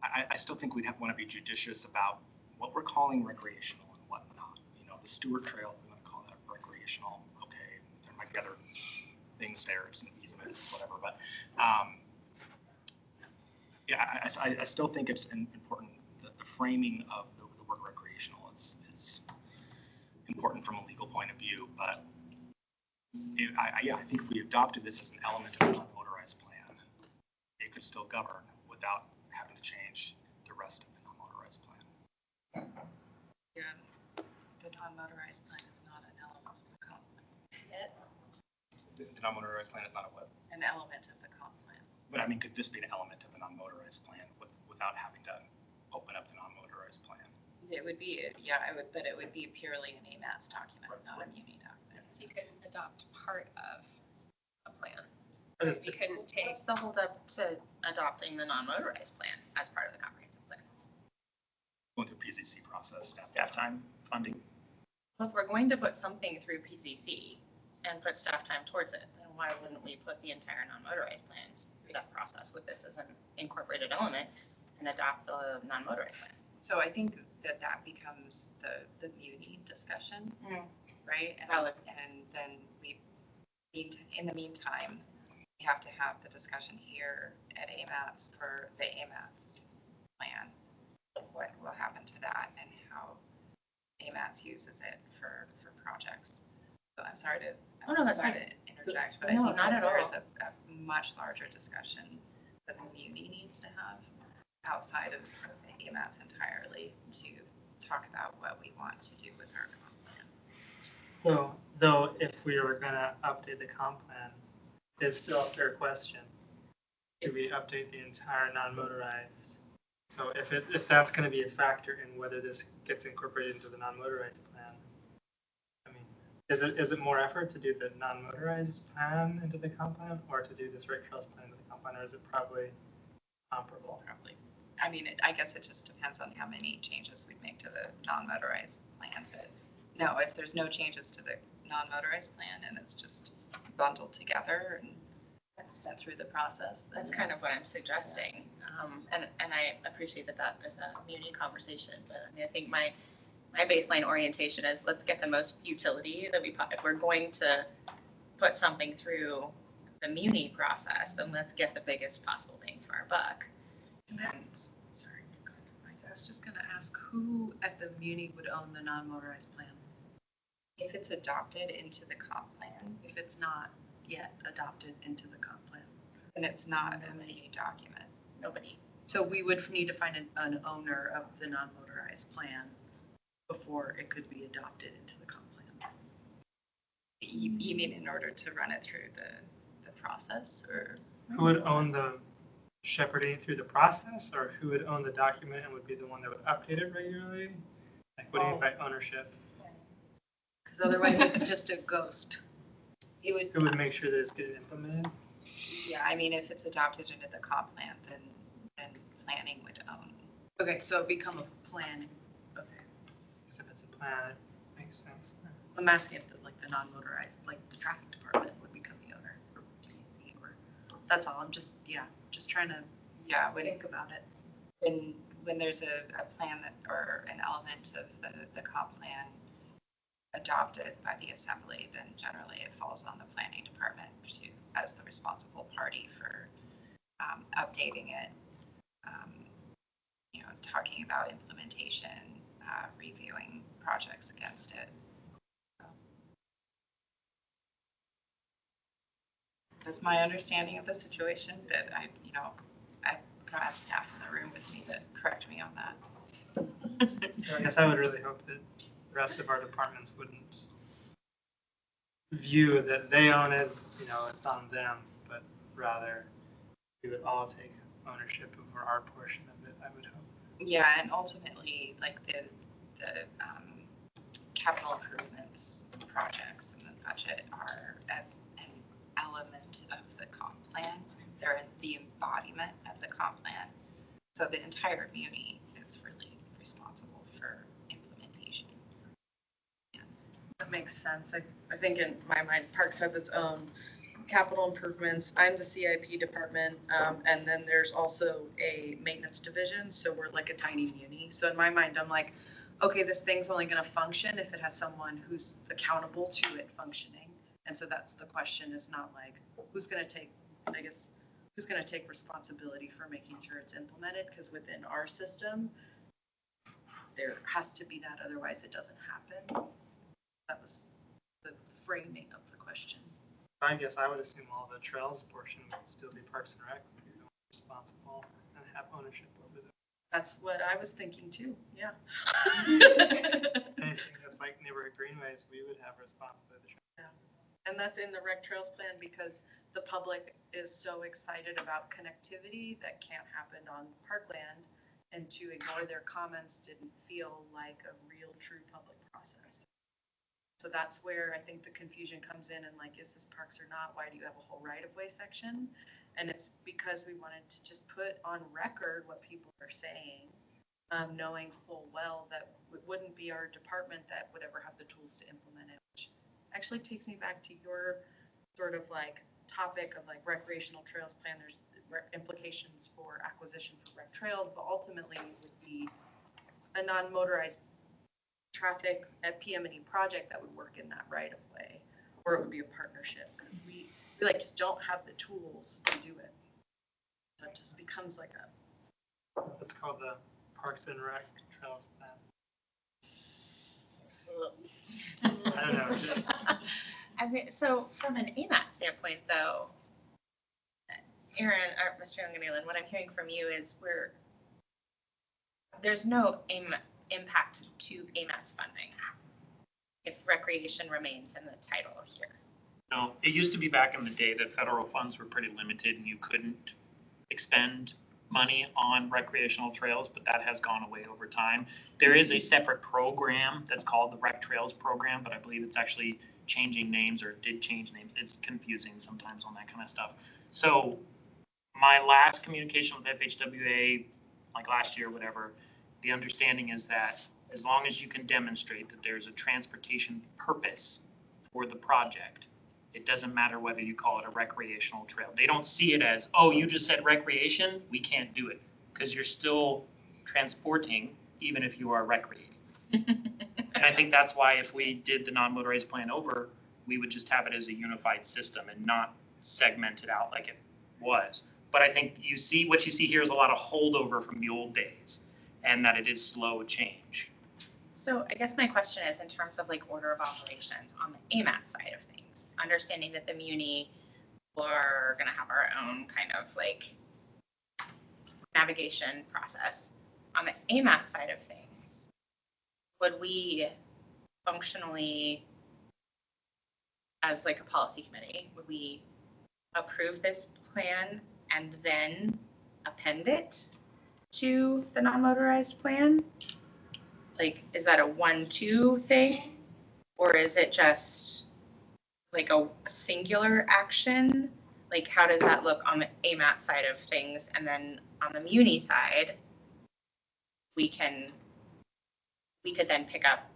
Speaker 7: I still think we'd want to be judicious about what we're calling recreational and what not. You know, the Stewart Trail, if we want to call that recreational, okay, there might be other things there, it's an easement, whatever, but yeah, I still think it's important that the framing of the word recreational is important from a legal point of view, but I think if we adopted this as an element of the non-motorized plan, it could still govern without having to change the rest of the non-motorized plan.
Speaker 4: Yeah, the non-motorized plan is not an element of the comp plan.
Speaker 7: The non-motorized plan is not a what?
Speaker 4: An element of the comp plan.
Speaker 7: But I mean, could this be an element of the non-motorized plan without having to open up the non-motorized plan?
Speaker 4: It would be, yeah, but it would be purely an AMATS document, not a muni document.
Speaker 3: So you could adopt part of a plan.
Speaker 10: What is
Speaker 3: We couldn't take,
Speaker 9: What's the holdup to adopting the non-motorized plan as part of the comprehensive plan?
Speaker 7: Going through PZC process.
Speaker 1: Staff time funding.
Speaker 9: Well, if we're going to put something through PCC and put staff time towards it, then why wouldn't we put the entire non-motorized plan through that process with this as an incorporated element and adopt the non-motorized plan?
Speaker 4: So I think that that becomes the muni discussion, right?
Speaker 9: Valid.
Speaker 4: And then we need, in the meantime, we have to have the discussion here at AMATS for the AMATS plan. What will happen to that and how AMATS uses it for projects. So I'm sorry to,
Speaker 9: Oh, no, that's
Speaker 4: sorry
Speaker 9: fine.
Speaker 4: to interject, but
Speaker 9: No,
Speaker 4: I think
Speaker 9: not
Speaker 4: that
Speaker 9: at
Speaker 4: there is
Speaker 9: all.
Speaker 4: a much larger discussion that the muni needs to have outside of the AMATS entirely to talk about what we want to do with our comp plan.
Speaker 10: Though if we were gonna update the comp plan, it's still a fair question. Do we update the entire non-motorized? So if that's gonna be a factor in whether this gets incorporated into the non-motorized plan, I mean, is it more effort to do the non-motorized plan into the comp plan or to do this Rec Trails plan into the comp plan, or is it probably comparable?
Speaker 4: Probably. I mean, I guess it just depends on how many changes we make to the non-motorized plan. But no, if there's no changes to the non-motorized plan and it's just bundled together and sent through the process.
Speaker 9: That's kind of what I'm suggesting. And I appreciate that that is a muni conversation, but I mean, I think my baseline orientation is let's get the most utility that if we're going to put something through the muni process, then let's get the biggest possible bang for our buck. And
Speaker 5: Sorry. I was just gonna ask, who at the muni would own the non-motorized plan?
Speaker 4: If it's adopted into the comp plan,
Speaker 5: If it's not yet adopted into the comp plan?
Speaker 4: then it's not a mini document.
Speaker 9: nobody.
Speaker 5: So we would need to find an owner of the non-motorized plan before it could be adopted into the comp plan.
Speaker 4: You mean in order to run it through the process, or?
Speaker 10: Who would own the shepherding through the process, or who would own the document and would be the one that would update it regularly? Like, what do you mean by ownership?
Speaker 5: Because otherwise it's just a ghost.
Speaker 4: It would,
Speaker 10: Who would make sure that it's getting implemented?
Speaker 4: yeah, I mean, if it's adopted into the comp plan, then planning would own.
Speaker 5: Okay, so it become a plan. Okay.
Speaker 10: Because if it's a plan, it makes sense.
Speaker 5: I'm asking if the non-motorized, like the traffic department would become the owner. That's all. I'm just trying to
Speaker 4: Yeah, when,
Speaker 5: think about it.
Speaker 4: when there's a plan that, or an element of the comp plan adopted by the assembly, then generally it falls on the planning department to, as the responsible party for updating it, talking about implementation, reviewing projects against it. That's my understanding of the situation, but I don't have staff in the room with me that correct me on that.
Speaker 10: So I guess I would really hope that the rest of our departments wouldn't view that they own it, it's on them, but rather we would all take ownership over our portion of it, I would hope.
Speaker 4: Yeah, and ultimately, like the capital improvements projects in the budget are an element of the comp plan. They're the embodiment of the comp plan. So the entire muni is really responsible for implementation.
Speaker 5: That makes sense. I think in my mind, Parks has its own capital improvements. I'm the CIP department, and then there's also a maintenance division, so we're like a tiny muni. So in my mind, I'm like, okay, this thing's only gonna function if it has someone who's accountable to it functioning. And so that's the question, is not like, who's gonna take responsibility for making sure it's implemented? Because within our system, there has to be that, otherwise it doesn't happen. That was the framing of the question.
Speaker 10: I guess I would assume all the trails portion would still be Parks and Rec, would be responsible and have ownership over them.
Speaker 5: That's what I was thinking too, yeah.
Speaker 10: Anything that's like neighborhood greenways, we would have responsibility.
Speaker 5: And that's in the Rec Trails Plan because the public is so excited about connectivity that can't happen on parkland, and to ignore their comments didn't feel like a real, true public process. So that's where I think the confusion comes in and like, is this parks or not? Why do you have a whole right-of-way section? And it's because we wanted to just put on record what people are saying, knowing full well that it wouldn't be our department that would ever have the tools to implement it, which actually takes me back to your sort of like topic of like recreational trails plan. There's implications for acquisition for rec trails, but ultimately it would be a non-motorized traffic at PM&E project that would work in that right of way, or it would be a partnership because we like just don't have the tools to do it. So it just becomes like a.
Speaker 10: It's called the Parks and Rec Trails Plan. I don't know. Just,
Speaker 9: I mean, so from an AMAT standpoint, though, Aaron, or Mr. Young-Nealon, what I'm hearing from you is there's no impact to AMATS funding if recreation remains in the title here.
Speaker 1: No, it used to be back in the day that federal funds were pretty limited and you couldn't expend money on recreational trails, but that has gone away over time. There is a separate program that's called the Rec Trails Program, but I believe it's actually changing names or did change names. It's confusing sometimes on that kind of stuff. So my last communication with FHWA, like last year, whatever, the understanding is that as long as you can demonstrate that there's a transportation purpose for the project, it doesn't matter whether you call it a recreational trail. They don't see it as, oh, you just said recreation, we can't do it, because you're still transporting even if you are recreating. And I think that's why if we did the non-motorized plan over, we would just have it as a unified system and not segment it out like it was. But I think what you see here is a lot of holdover from the old days and that it is slow change.
Speaker 9: So I guess my question is in terms of like order of operations on the AMAT side of things, understanding that the Muni, we're going to have our own kind of like navigation process. On the AMAT side of things, would we functionally, as like a policy committee, would we approve this plan and then append it to the non-motorized plan? Like, is that a 1-2 thing? Or is it just like a singular action? Like, how does that look on the AMAT side of things? And then on the Muni side, we could then pick up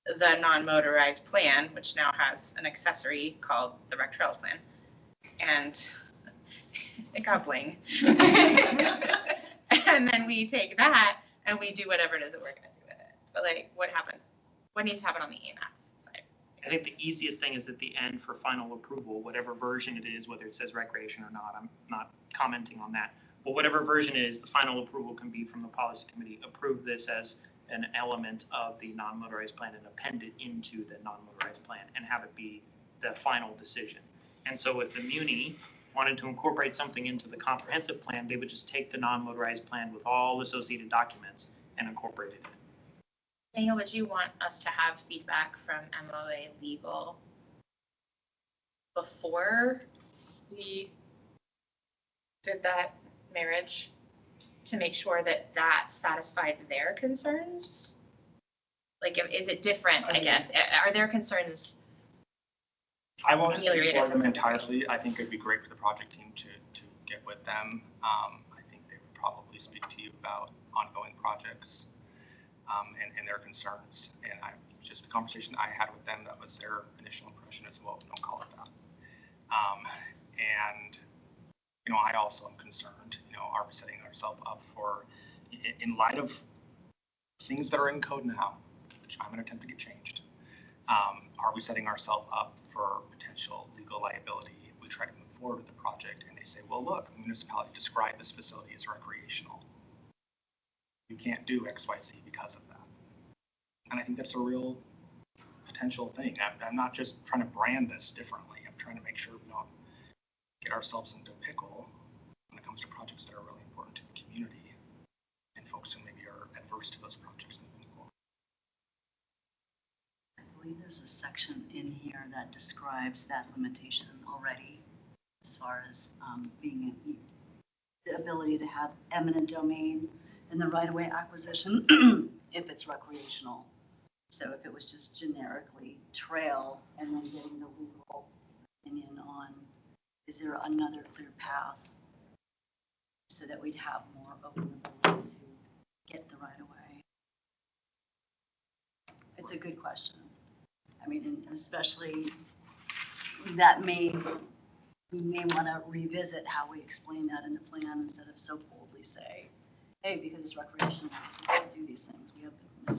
Speaker 9: the non-motorized plan, which now has an accessory called the Rec Trails Plan. And it got bling. And then we take that and we do whatever it is that we're going to do with it. But like, what happens? What needs to happen on the AMATS side?
Speaker 1: I think the easiest thing is at the end for final approval, whatever version it is, whether it says recreation or not, I'm not commenting on that. But whatever version it is, the final approval can be from the policy committee, approve this as an element of the non-motorized plan and append it into the non-motorized plan and have it be the final decision. And so if the Muni wanted to incorporate something into the comprehensive plan, they would just take the non-motorized plan with all associated documents and incorporate it in.
Speaker 9: Daniel, would you want us to have feedback from MOA legal before we did that marriage to make sure that that satisfied their concerns? Like, is it different, I guess? Are there concerns?
Speaker 7: I won't speak
Speaker 9: ameliorated
Speaker 7: for
Speaker 9: to
Speaker 7: them
Speaker 9: some
Speaker 7: entirely. I think it'd be great for the project team to get with them. I think they would probably speak to you about ongoing projects and their concerns. And just the conversation I had with them, that was their initial impression as well. Don't call it that. And I also am concerned. Are we setting ourselves up for, in light of things that are in code now, which I'm going to attempt to get changed? Are we setting ourselves up for potential legal liability if we try to move forward with the project and they say, well, look, the municipality described this facility as recreational. You can't do X, Y, Z because of that. And I think that's a real potential thing. I'm not just trying to brand this differently. I'm trying to make sure we don't get ourselves into a pickle when it comes to projects that are really important to the community and folks who maybe are adverse to those projects moving forward.
Speaker 8: I believe there's a section in here that describes that limitation already, as far as being the ability to have eminent domain and the right-of-way acquisition if it's recreational. So if it was just generically trail and then getting the legal opinion on, is there another clear path so that we'd have more open ability to get the right of way? It's a good question. I mean, and especially that we may want to revisit how we explain that in the plan instead of so boldly say, hey, because it's recreational, we can't do these things. We have
Speaker 7: And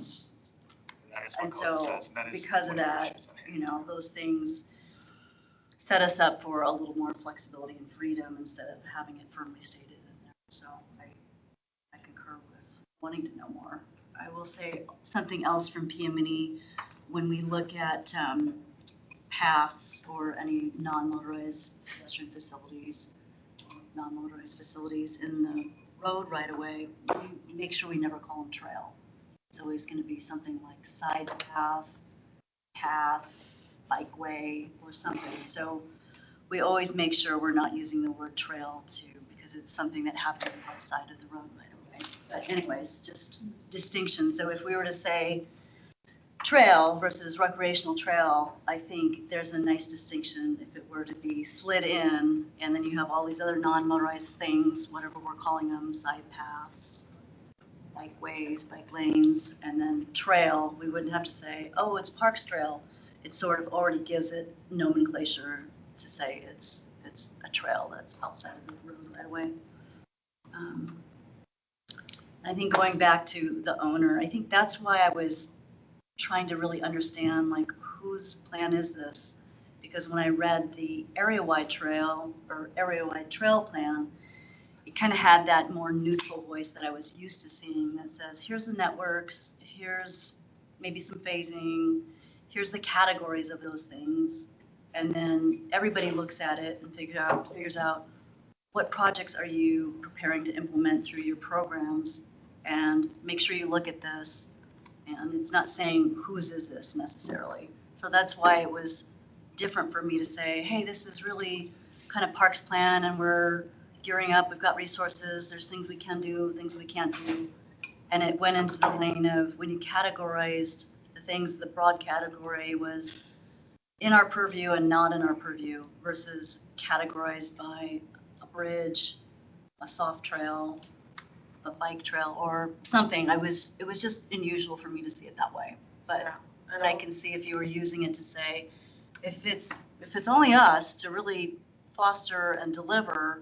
Speaker 7: that is what
Speaker 8: And
Speaker 7: code
Speaker 8: so,
Speaker 7: says. That is
Speaker 8: because of
Speaker 7: one the
Speaker 8: that,
Speaker 7: issues at hand.
Speaker 8: those things set us up for a little more flexibility and freedom instead of having it firmly stated in there. So I concur with wanting to know more. I will say something else from PM&E, when we look at paths or any non-motorized pedestrian facilities, non-motorized facilities in the road right away, we make sure we never call them trail. It's always going to be something like side path, bikeway, or something. So we always make sure we're not using the word trail because it's something that happens outside of the road right away. But anyways, just distinction. So if we were to say trail versus recreational trail, I think there's a nice distinction if it were to be slid in, and then you have all these other non-motorized things, whatever we're calling them, side paths, bikeways, bike lanes, and then trail, we wouldn't have to say, oh, it's Parks Trail. It sort of already gives it nomenclature to say it's a trail that's outside of the road right away. I think going back to the owner, I think that's why I was trying to really understand, like, whose plan is this? Because when I read the area-wide trail plan, it kind of had that more neutral voice that I was used to seeing that says, here's the networks, here's maybe some phasing, here's the categories of those things. And then everybody looks at it and figures out what projects are you preparing to implement through your programs, and make sure you look at this. And it's not saying whose is this necessarily. So that's why it was different for me to say, hey, this is really kind of Parks Plan, and we're gearing up, we've got resources, there's things we can do, things we can't do. And it went into the lane of when you categorized the things, the broad category was in our purview and not in our purview versus categorized by a bridge, a soft trail, a bike trail or something. It was just unusual for me to see it that way. But I can see if you were using it to say, if it's only us to really foster and deliver,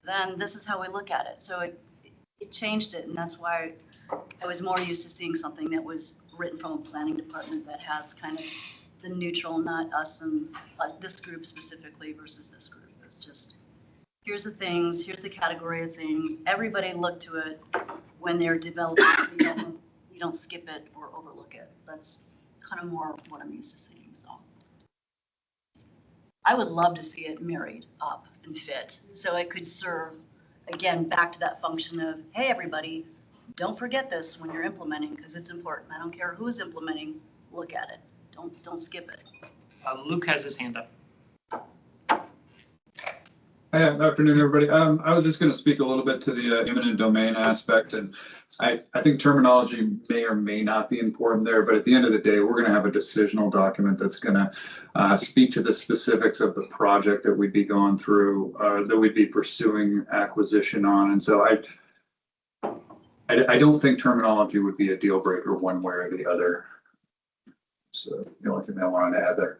Speaker 8: then this is how we look at it. So it changed it, and that's why I was more used to seeing something that was written from a planning department that has kind of the neutral, not us and this group specifically versus this group. It's just, here's the things, here's the category of things. Everybody look to it when they're developing, so you don't skip it or overlook it. That's kind of more what I'm used to seeing. So I would love to see it married up and fit, so it could serve, again, back to that function of, hey, everybody, don't forget this when you're implementing, because it's important. I don't care who's implementing, look at it. Don't skip it.
Speaker 1: Luke has his hand up.
Speaker 11: Hi, good afternoon, everybody. I was just going to speak a little bit to the eminent domain aspect, and I think terminology may or may not be important there, but at the end of the day, we're going to have a decisional document that's going to speak to the specifics of the project that we'd be going through, that we'd be pursuing acquisition on, and so I don't think terminology would be a deal breaker one way or the other. So the only thing I wanted to add there.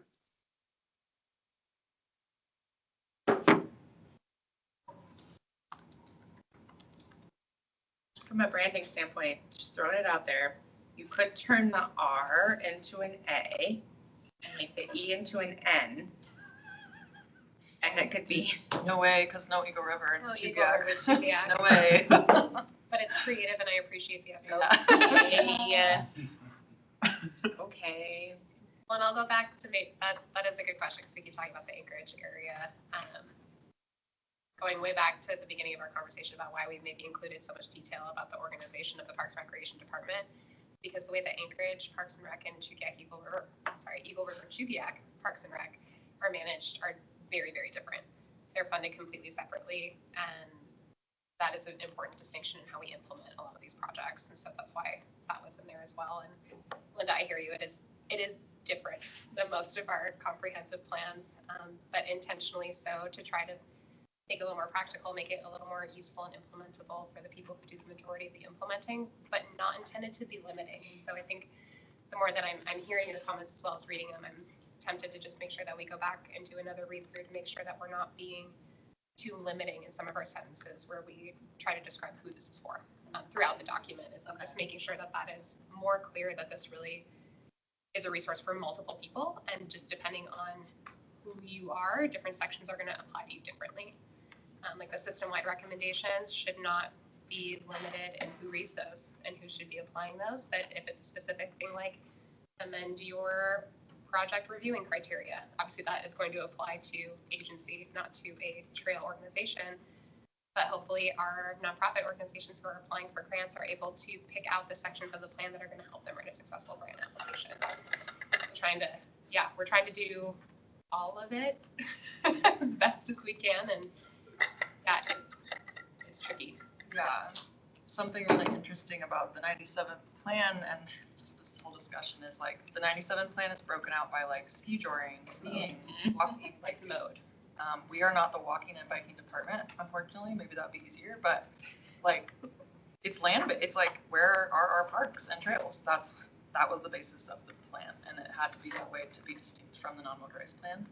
Speaker 9: From a branding standpoint, just throwing it out there, you could turn the R into an A and make the E into an N. And it could be,
Speaker 2: No way, because no Eagle River and
Speaker 3: No Eagle River, Chugiak.
Speaker 2: No way.
Speaker 3: But it's creative and I appreciate the effort.
Speaker 9: yeah. Okay.
Speaker 3: Well, and I'll go back to that is a good question because we keep talking about the Anchorage area. Going way back to the beginning of our conversation about why we maybe included so much detail about the organization of the Parks and Recreation Department, it's because the way that Anchorage, Parks and Rec, and Eagle River, Chugiak Parks and Rec are managed are very, very different. They're funded completely separately, and that is an important distinction in how we implement a lot of these projects. And so that's why that was in there as well. And Linda, I hear you. It is different than most of our comprehensive plans, but intentionally so to try to make it a little more practical, make it a little more useful and implementable for the people who do the majority of the implementing, but not intended to be limiting. So I think the more that I'm hearing your comments as well as reading them, I'm tempted to just make sure that we go back and do another read through to make sure that we're not being too limiting in some of our sentences where we try to describe who this is for throughout the document. Is just making sure that that is more clear, that this really is a resource for multiple people, and just depending on who you are, different sections are going to apply to you differently. Like the system-wide recommendations should not be limited in who reads those and who should be applying those. But if it's a specific thing like amend your project reviewing criteria, obviously that is going to apply to agency, not to a trail organization. But hopefully our nonprofit organizations who are applying for grants are able to pick out the sections of the plan that are going to help them write a successful grant application. So we're trying to do all of it as best as we can, and that is tricky.
Speaker 2: Yeah, something really interesting about the 97 plan and just this whole discussion is like the 97 plan is broken out by like ski joring, skiing, walking,
Speaker 3: Like mode.
Speaker 2: We are not the walking and biking department, unfortunately. Maybe that'd be easier, but like it's land, it's like where are our parks and trails? That was the basis of the plan, and it had to be a way to be distinct from the non-motorized plan.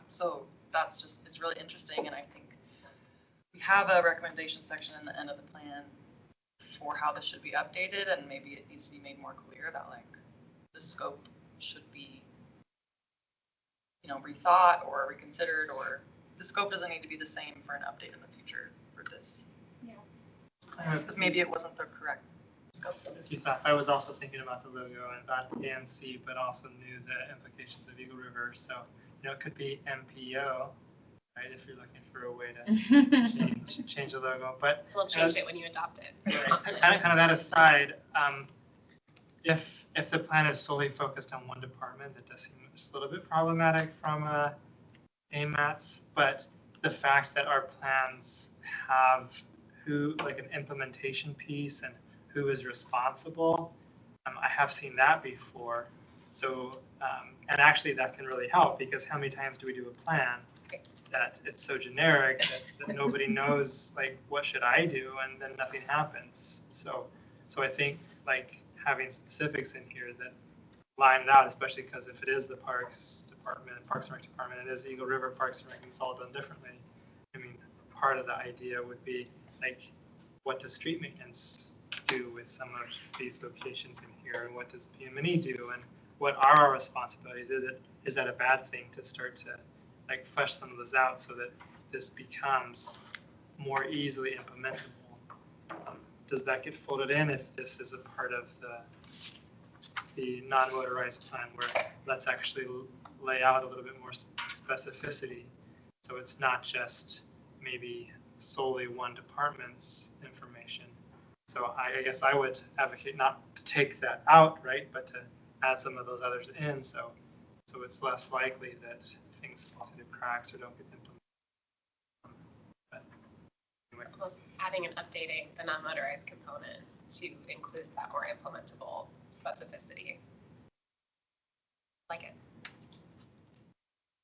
Speaker 2: So that's just, it's really interesting, and I think we have a recommendation section in the end of the plan for how this should be updated, and maybe it needs to be made more clear that like the scope should be, rethought or reconsidered, or the scope doesn't need to be the same for an update in the future for this.
Speaker 3: Yeah.
Speaker 2: Because maybe it wasn't the correct scope.
Speaker 10: A few thoughts. I was also thinking about the logo and about ANC, but also knew the implications of Eagle River. So, it could be MPO, right? If you're looking for a way to change the logo, but
Speaker 3: We'll change it when you adopt it.
Speaker 10: right. kind of that aside, if the plan is solely focused on one department, that does seem just a little bit problematic from AMATS. But the fact that our plans have an implementation piece and who is responsible, I have seen that before. So, and actually that can really help, because how many times do we do a plan that it's so generic that nobody knows, like, what should I do, and then nothing happens. So I think like having specifics in here that line it out, especially because if it is the Parks and Rec Department, it is Eagle River Parks and Rec, and it's all done differently. I mean, part of the idea would be like, what does street maintenance do with some of these locations in here, and what does PM&E do, and what are our responsibilities? Is that a bad thing to start to like flesh some of those out so that this becomes more easily implementable? Does that get folded in if this is a part of the non-motorized plan, where let's actually lay out a little bit more specificity, so it's not just maybe solely one department's information? So I guess I would advocate not to take that out, right, but to add some of those others in, so it's less likely that things fall through the cracks or don't get implemented. But anyway.
Speaker 3: Almost adding and updating the non-motorized component to include that more implementable specificity. Like it.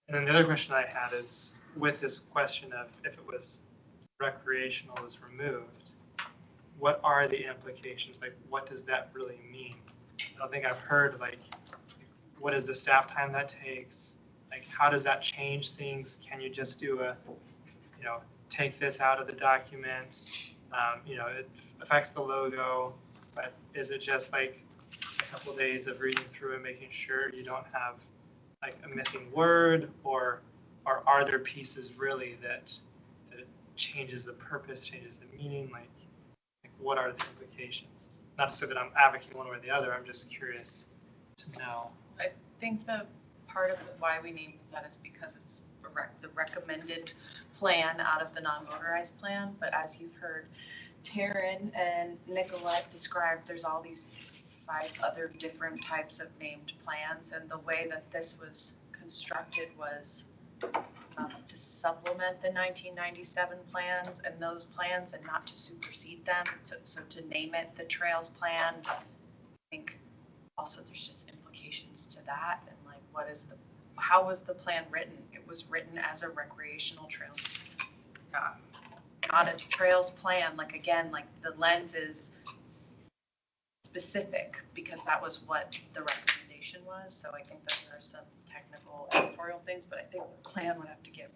Speaker 10: And then the other question I had is, with this question of if it was recreational was removed, what are the implications? Like, what does that really mean? I don't think I've heard, like, what is the staff time that takes? Like, how does that change things? Can you just do take this out of the document? It affects the logo, but is it just like a couple days of reading through and making sure you don't have like a missing word, or are there pieces really that changes the purpose, changes the meaning? Like what are the implications? Not to say that I'm advocating one way or the other, I'm just curious to know.
Speaker 5: I think the part of why we named that is because it's the recommended plan out of the non-motorized plan. But as you've heard Taryn and Nicolette describe, there's all these 5 other different types of named plans. And the way that this was constructed was to supplement the 1997 plans and those plans, and not to supersede them. So to name it the Trails Plan, I think also there's just implications to that and like how was the plan written? It was written as a recreational trail, not a trails plan. Like again, like the lens is specific because that was what the recommendation was. So I think that there are some technical editorial things, but I think the plan would have to get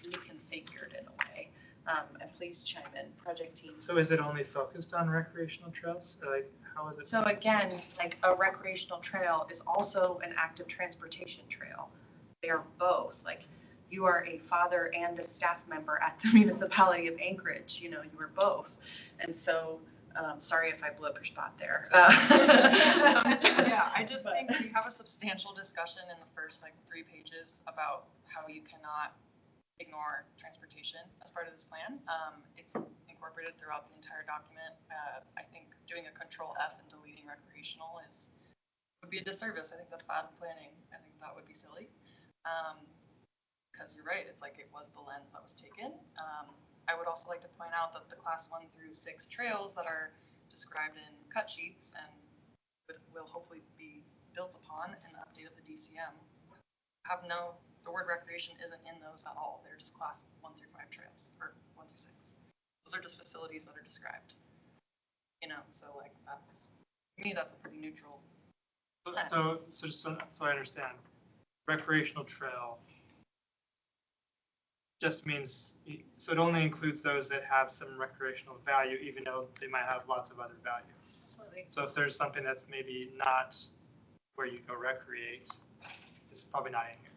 Speaker 5: reconfigured in a way. And please chime in, project team.
Speaker 10: So is it only focused on recreational trails? Or like, how is it?
Speaker 5: So again, like a recreational trail is also an active transportation trail. They are both. Like you are a father and a staff member at the municipality of Anchorage. You know, you are both. And so, sorry if I blew up your spot there.
Speaker 2: Yeah, I just think we have a substantial discussion in the first like 3 pages about how you cannot ignore transportation as part of this plan. It's incorporated throughout the entire document. I think doing a control F and deleting recreational would be a disservice. I think that's bad planning. I think that would be silly. Because you're right, it's like it was the lens that was taken. I would also like to point out that the class 1 through 6 trails that are described in cut sheets and will hopefully be built upon in the update of the DCM the word recreation isn't in those at all. They're just class 1 through 5 trails, or 1 through 6. Those are just facilities that are described. You know, so like that's, to me, that's a pretty neutral.
Speaker 10: So just so I understand, recreational trail just means, so it only includes those that have some recreational value, even though they might have lots of other value.
Speaker 3: Absolutely.
Speaker 10: So if there's something that's maybe not where you go recreate, it's probably not in here.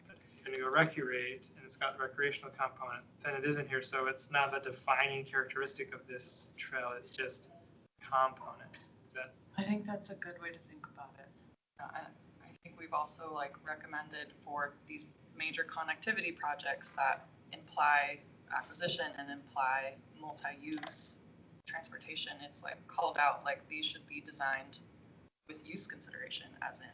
Speaker 10: But if you're gonna go recreate and it's got the recreational component, then it isn't here. So it's not a defining characteristic of this trail. It's just a component. Is that?
Speaker 5: I think that's a good way to think about it.
Speaker 2: And I think we've also like recommended for these major connectivity projects that imply acquisition and imply multi-use transportation. It's like called out like these should be designed with use consideration, as in,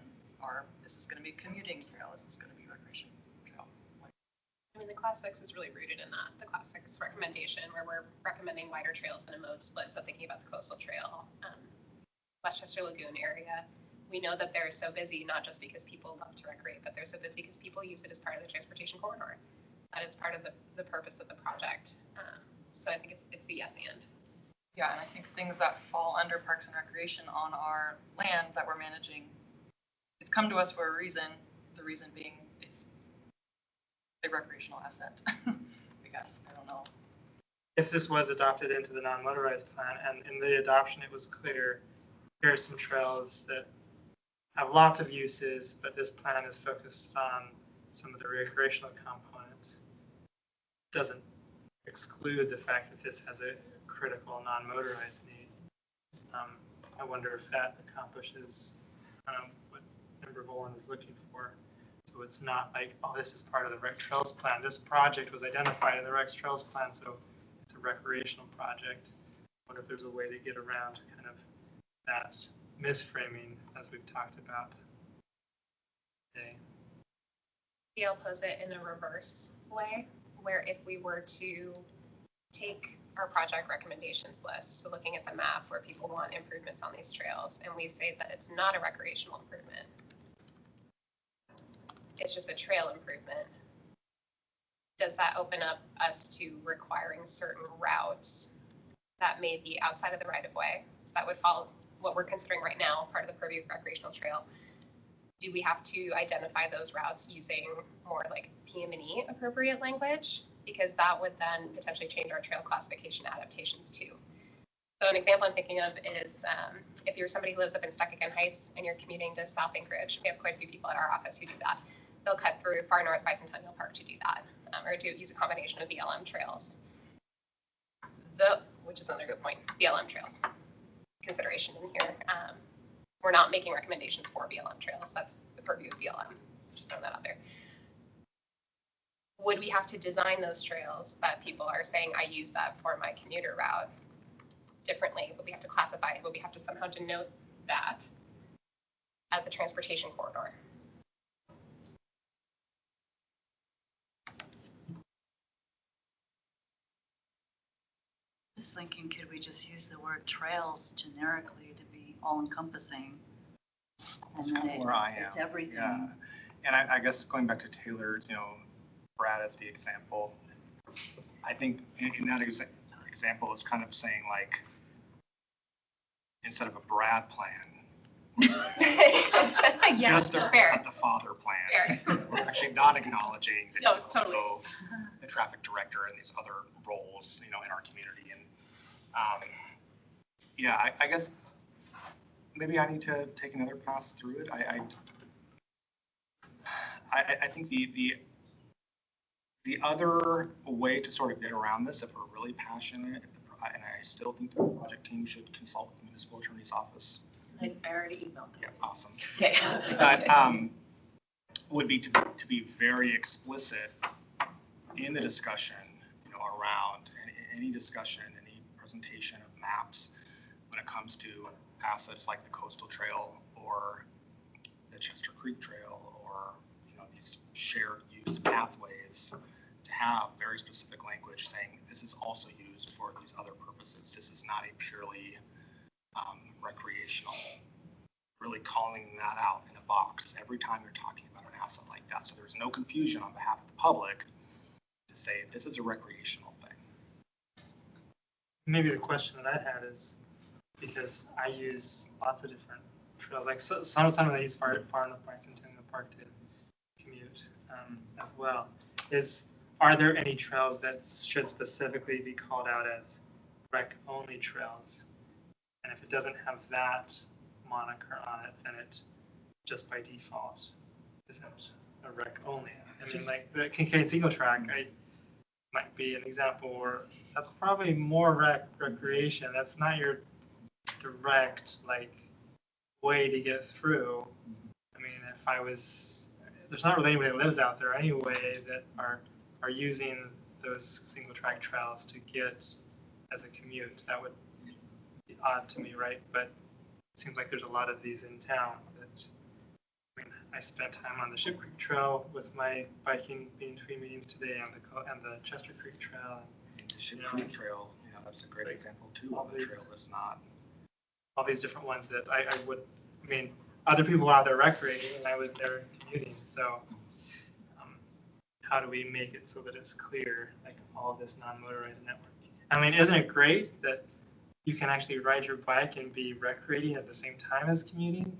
Speaker 2: is this going to be a commuting trail? Is this going to be a recreation trail?
Speaker 3: I mean, the Class 6 is really rooted in that. The Class 6 recommendation where we're recommending wider trails and a mode split. So thinking about the coastal trail, Westchester Lagoon area, we know that they're so busy, not just because people love to recreate, but they're so busy because people use it as part of the transportation corridor. That is part of the purpose of the project. So I think it's the yes and.
Speaker 2: Yeah, and I think things that fall under Parks and Recreation on our land that we're managing, it's come to us for a reason. The reason being it's a recreational asset, I guess. I don't know.
Speaker 10: If this was adopted into the non-motorized plan, and in the adoption it was clear, here are some trails that have lots of uses, but this plan is focused on some of the recreational components, doesn't exclude the fact that this has a critical non-motorized need. I wonder if that accomplishes what Member Boland is looking for. So it's not like, oh, this is part of the Rec Trails Plan. This project was identified in the Rec Trails Plan, so it's a recreational project. I wonder if there's a way to get around kind of that misframing as we've talked about today.
Speaker 3: I'll pose it in a reverse way, where if we were to take our project recommendations list, so looking at the map where people want improvements on these trails, and we say that it's not a recreational improvement, it's just a trail improvement, does that open up us to requiring certain routes that may be outside of the right of way? So that would follow what we're considering right now, part of the purview of the recreational trail. Do we have to identify those routes using more like PM&E appropriate language? Because that would then potentially change our trail classification adaptations too. So an example I'm thinking of is if you're somebody who lives up in Stuckagon Heights and you're commuting to South Anchorage, we have quite a few people at our office who do that. They'll cut through Far North Bicentennial Park to do that, or use a combination of BLM trails. Which is another good point, BLM trails. Consideration in here. We're not making recommendations for BLM trails. That's the purview of BLM. Just throwing that out there. Would we have to design those trails that people are saying, I use that for my commuter route differently? Would we have to classify it? Would we have to somehow denote that as a transportation corridor?
Speaker 8: Just thinking, could we just use the word trails generically to be all encompassing? And then
Speaker 7: Where I
Speaker 8: it's
Speaker 7: am,
Speaker 8: everything.
Speaker 7: yeah. And I guess going back to Taylor, Brad as the example, I think in that example is kind of saying like, instead of a Brad plan,
Speaker 3: Yeah,
Speaker 7: just
Speaker 3: fair.
Speaker 7: the father plan.
Speaker 3: Fair.
Speaker 7: We're actually not acknowledging that
Speaker 3: No,
Speaker 7: he's also
Speaker 3: totally.
Speaker 7: the traffic director and these other roles, in our community. And yeah, I guess maybe I need to take another pass through it. I think the other way to sort of get around this, if we're really passionate, and I still think the project team should consult with the municipal attorney's office.
Speaker 5: I already emailed them.
Speaker 7: Yeah, awesome.
Speaker 5: Okay.
Speaker 7: But would be to be very explicit in the discussion, around any discussion, any presentation of maps when it comes to assets like the Coastal Trail or the Chester Creek Trail or these shared use pathways, to have very specific language saying this is also used for these other purposes. This is not a purely recreational, really calling that out in a box every time you're talking about an asset like that. So there's no confusion on behalf of the public to say this is a recreational thing.
Speaker 10: Maybe the question that I had is, because I use lots of different trails, like sometimes I use far enough Bicentennial Park to commute as well. Are there any trails that should specifically be called out as rec-only trails? And if it doesn't have that moniker on it, then it just by default isn't a rec-only. I mean, like the Kincaid Single Track, might be an example where that's probably more recreation. That's not your direct way to get through. I mean, there's not really anybody that lives out there anyway that are using those single track trails to get as a commute. That would be odd to me, right? But it seems like there's a lot of these in town that, I spent time on the Ship Creek Trail with my biking between meetings today and the Chester Creek Trail.
Speaker 7: The Ship Creek Trail, that's a great example too of a trail that's not.
Speaker 10: All these different ones that other people out there recreating and I was there commuting. So how do we make it so that it's clear, like all this non-motorized network? Isn't it great that you can actually ride your bike and be recreating at the same time as commuting?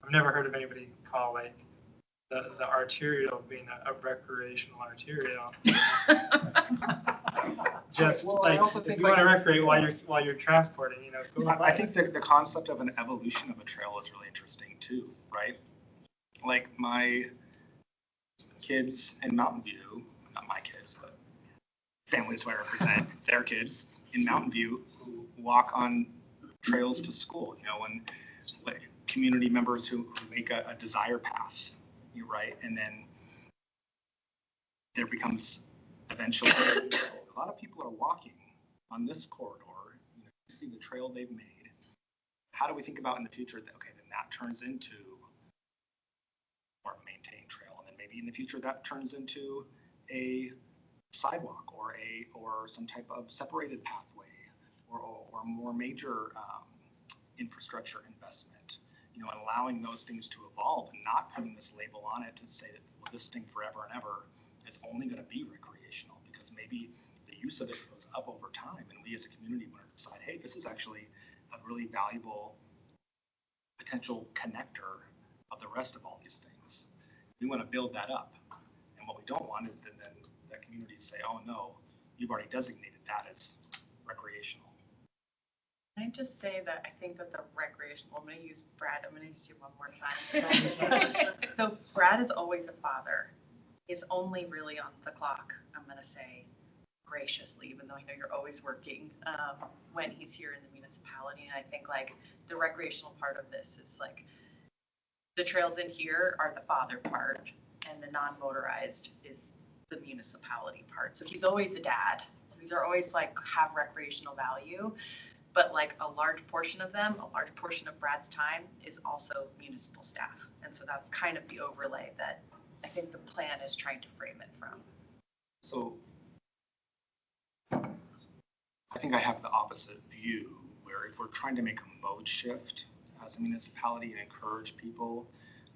Speaker 10: I've never heard of anybody call the arterial being a recreational arterial. Just
Speaker 7: I also
Speaker 10: if
Speaker 7: think
Speaker 10: you want to recreate while you're transporting, go
Speaker 7: I think the concept of an evolution of a trail is really interesting too, right? Like my kids in Mountain View, not my kids, but families who I represent, their kids in Mountain View who walk on trails to school, when community members who make a desire path, right? And then there becomes eventually, a lot of people are walking on this corridor, to see the trail they've made. How do we think about in the future that, okay, then that turns into more maintained trail, and then maybe in the future that turns into a sidewalk or some type of separated pathway or more major infrastructure investment, and allowing those things to evolve and not putting this label on it to say that, well, this thing forever and ever is only going to be recreational, because maybe the use of it goes up over time and we as a community want to decide, hey, this is actually a really valuable potential connector of the rest of all these things. We want to build that up. And what we don't want is then that community to say, oh no, you've already designated that as recreational.
Speaker 2: Can I just say that I think that the recreational, I'm going to use Brad, I'm going to use you one more time. So Brad is always a father. He's only really on the clock, I'm going to say graciously, even though I know you're always working, when he's here in the municipality. And I think the recreational part of this is the trails in here are the father part and the non-motorized is the municipality part. So he's always a dad. So these are always have recreational value. But a large portion of them, a large portion of Brad's time is also municipal staff. And so that's kind of the overlay that I think the plan is trying to frame it from.
Speaker 7: So I think I have the opposite view, where if we're trying to make a mode shift, as a municipality and encourage people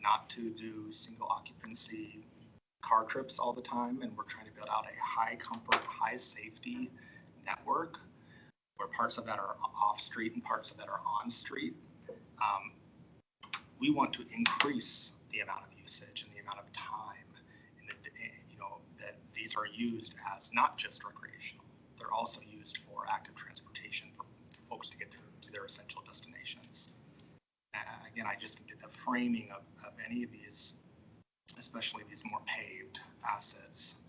Speaker 7: not to do single occupancy car trips all the time. And we're trying to build out a high comfort, high safety network where parts of that are off street and parts of that are on street. We want to increase the amount of usage and the amount of time in the, that these are used as not just recreational. They're also used for active transportation for folks to get to their essential destinations. Again, I just think that the framing of any of these, especially these more paved assets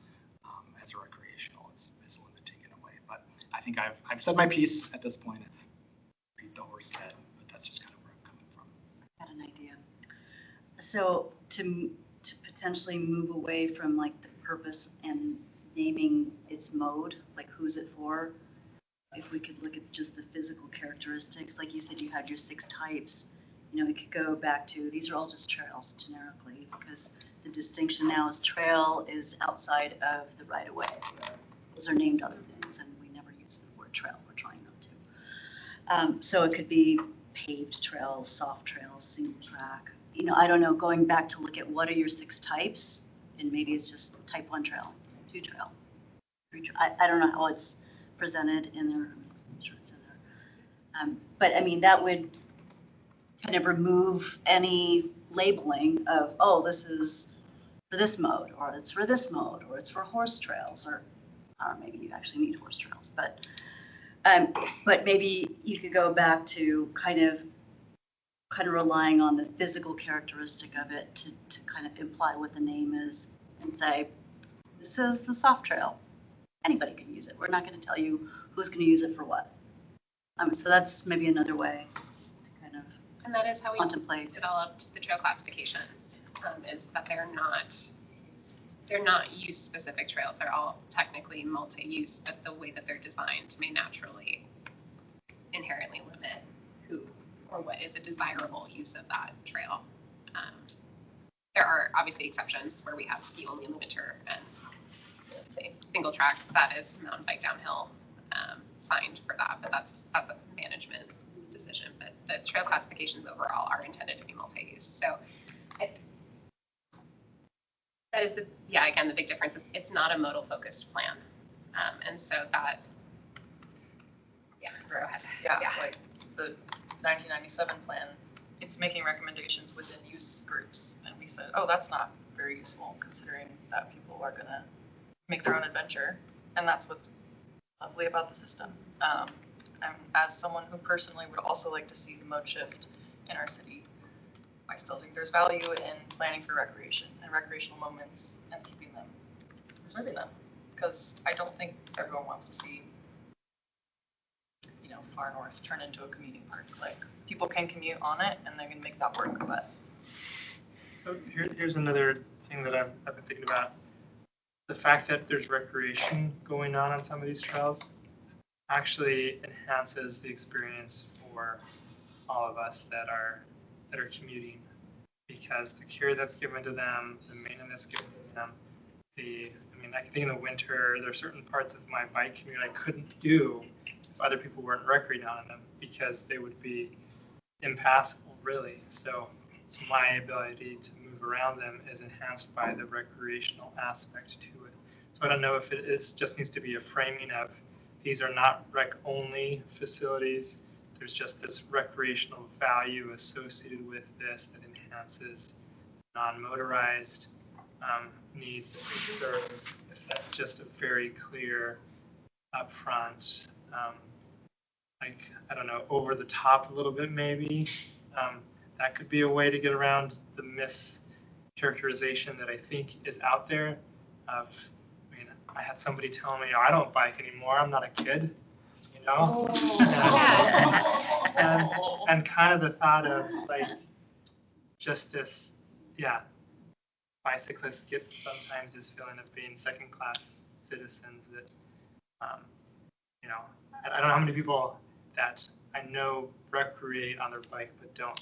Speaker 7: as a recreational is limiting in a way. But I think I've said my piece at this point. I've beat the horse dead, but that's just kind of where I'm coming from.
Speaker 8: I had an idea. So to potentially move away from like the purpose and naming its mode, like who's it for, if we could look at just the physical characteristics, like you said, you had your 6 types, we could go back to, these are all just trails generically, because the distinction now is trail is outside of the right of way. Those are named other things, and we never use the word trail. We're trying not to. So it could be paved trails, soft trails, single track. I don't know, going back to look at what are your 6 types, and maybe it's just type 1 trail, 2 trail, 3 trail. I don't know how it's presented in there. I'm sure it's in there. But I mean, that would kind of remove any labeling of, oh, this is for this mode, or it's for this mode, or it's for horse trails, or maybe you actually need horse trails. But maybe you could go back to kind of relying on the physical characteristic of it to kind of imply what the name is and say, this is the soft trail. Anybody can use it. We're not going to tell you who's going to use it for what. So that's maybe another way to kind of
Speaker 3: And that is how we
Speaker 8: contemplate.
Speaker 3: developed the trail classifications, is that they're not use-specific trails. They're all technically multi-use, but the way that they're designed may naturally inherently limit who or what is a desirable use of that trail. There are obviously exceptions where we have ski only in the winter and single track that is mountain bike downhill signed for that, but that's a management decision. But the trail classifications overall are intended to be multi-use. So that is the big difference. It's not a modal focused plan. And so that, go ahead.
Speaker 2: Yeah, like the 1997 plan, it's making recommendations within use groups. And we said, oh, that's not very useful considering that people are gonna make their own adventure. And that's what's lovely about the system. And as someone who personally would also like to see the mode shift in our city, I still think there's value in planning for recreation and recreational moments and preserving them. Because I don't think everyone wants to see, far north turn into a commuting park. Like, people can commute on it and they can make that work, but.
Speaker 10: So here's another thing that I've been thinking about. The fact that there's recreation going on some of these trails actually enhances the experience for all of us that are commuting, because the care that's given to them, the maintenance given to them, I can think in the winter, there are certain parts of my bike commute I couldn't do if other people weren't recreating on them because they would be impassable, really. So my ability to move around them is enhanced by the recreational aspect to it. So I don't know if it just needs to be a framing of these are not rec-only facilities. There's just this recreational value associated with this that enhances non-motorized needs that we serve. If that's just a very clear upfront, I don't know, over the top a little bit maybe. That could be a way to get around the mischaracterization that I think is out there of, I had somebody tell me, I don't bike anymore, I'm not a kid, and kind of the thought of just this, bicyclists get sometimes this feeling of being second-class citizens that, I don't know how many people that I know recreate on their bike but don't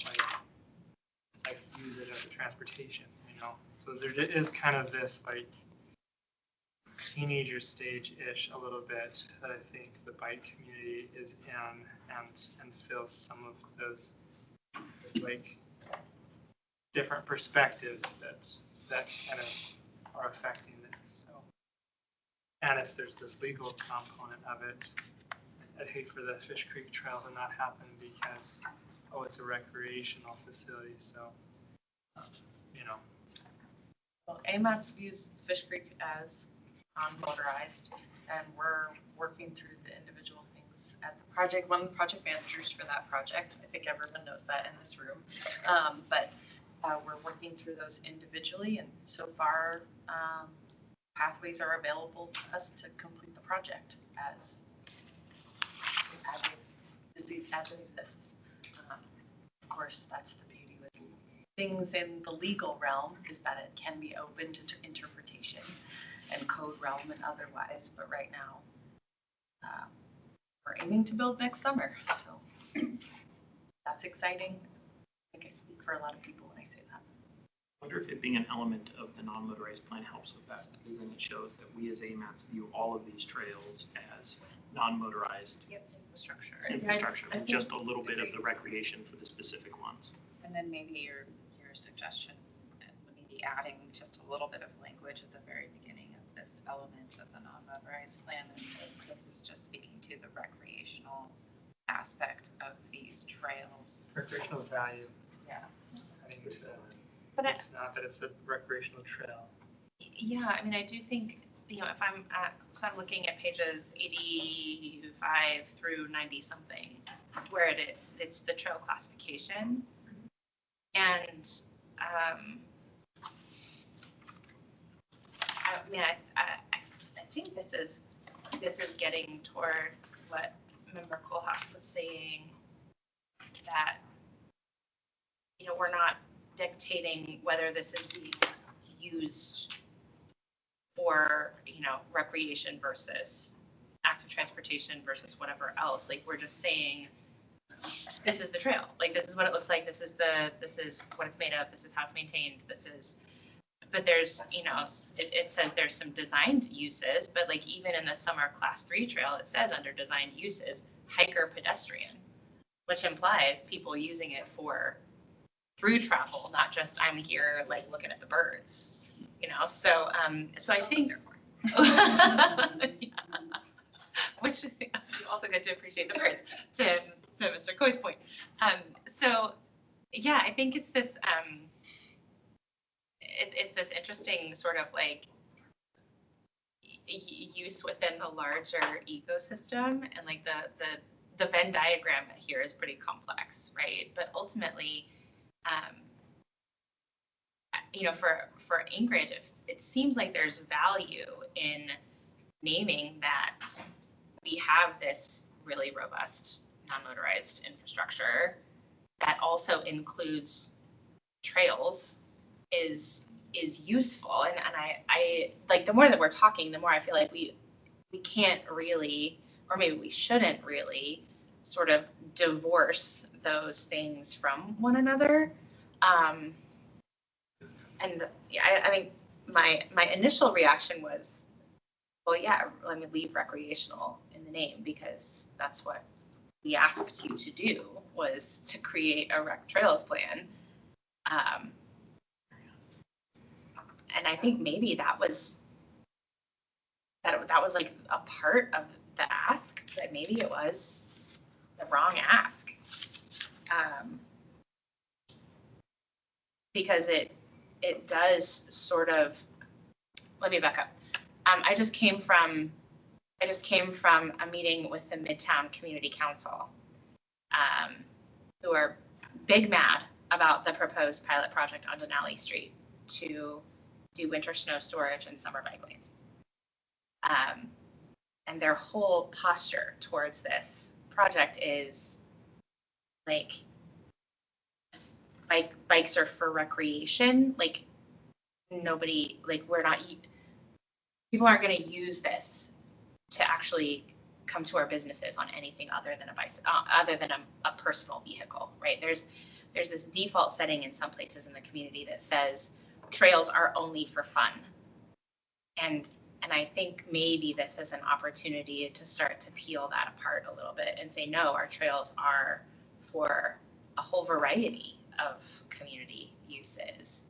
Speaker 10: use it as a transportation, So there is kind of this teenager stage-ish a little bit that I think the bike community is in and fills some of those with like different perspectives that kind of are affecting this, so. And if there's this legal component of it, I'd hate for the Fish Creek Trail to not happen because, oh, it's a recreational facility, so, you know.
Speaker 2: Well, AMATS views Fish Creek as non-motorized, and we're working through the individual things as the project, one of the project managers for that project. I think everyone knows that in this room. But we're working through those individually, and so far, pathways are available to us to complete the project as it exists. Of course, that's the beauty with things in the legal realm, is that it can be open to interpretation and code realm and otherwise, but right now, we're aiming to build next summer, so that's exciting. I think I speak for a lot of people when I say that.
Speaker 1: I wonder if it being an element of the non-motorized plan helps with that, because then it shows that we as AMATS view all of these trails as non-motorized infrastructure, and just a little bit of the recreation for the specific ones.
Speaker 4: And then maybe your suggestion, maybe adding just a little bit of language at the very beginning of this element of the non-motorized plan that says this is just speaking to the recreational aspect of these trails.
Speaker 10: Recreational value.
Speaker 4: Yeah.
Speaker 10: Adding to,
Speaker 9: But
Speaker 10: it's not that it's a recreational trail.
Speaker 9: Yeah, I mean, I do think, if I'm I'm looking at pages 85 through 90 something, where it's the trail classification. And I mean, I think this is getting toward what Member Kohlhoff was saying, that, we're not dictating whether this is being used for, recreation versus active transportation versus whatever else. Like, we're just saying, this is the trail. Like, this is what it looks like. This is what it's made of. This is how it's maintained. But there's, it says there's some designed uses, but like even in the summer class 3 trail, it says under designed uses, hiker pedestrian, which implies people using it for through travel, not just I'm here like looking at the birds, so I think, which you also get to appreciate the birds, to Mr. Coy's point. So yeah, I think it's this, it's this interesting sort of like use within the larger ecosystem, and like the Venn diagram here is pretty complex, right? But ultimately, for Anchorage, it seems like there's value in naming that we have this really robust non-motorized infrastructure that also includes trails is useful. And I like, the more that we're talking, the more I feel like we can't really, or maybe we shouldn't really, sort of divorce those things from one another. And I think my initial reaction was, well, yeah, let me leave recreational in the name, because that's what we asked you to do, was to create a rec trails plan. And I think maybe that was like a part of the ask, but maybe it was the wrong ask. Because it does sort of, let me back up. I just came from a meeting with the Midtown Community Council, who are big mad about the proposed pilot project on Denali Street to do winter snow storage and summer bike lanes. And their whole posture towards this project is like, bikes are for recreation. Like, nobody, like, people aren't going to use this to actually come to our businesses on anything other than a bicycle, other than a personal vehicle, right? There's this default setting in some places in the community that says trails are only for fun. And I think maybe this is an opportunity to start to peel that apart a little bit and say, no, our trails are for a whole variety of community uses.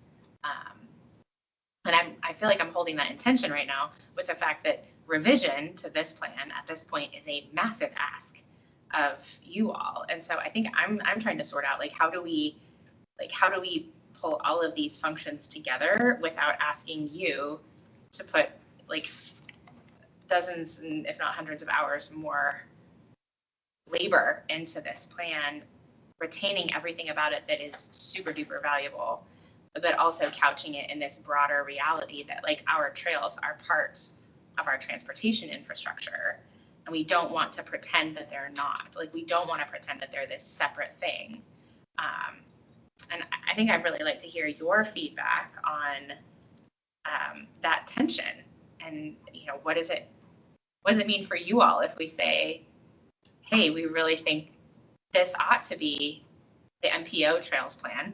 Speaker 9: And I feel like I'm holding that intention right now with the fact that revision to this plan at this point is a massive ask of you all. And so I think I'm trying to sort out, like, how do we pull all of these functions together without asking you to put like dozens and if not hundreds of hours more labor into this plan, retaining everything about it that is super duper valuable, but also couching it in this broader reality that like our trails are parts of our transportation infrastructure. And we don't want to pretend that they're not. Like, we don't want to pretend that they're this separate thing. And I think I'd really like to hear your feedback on that tension. And, you know, what does it mean for you all if we say, hey, we really think this ought to be the MPO Trails Plan?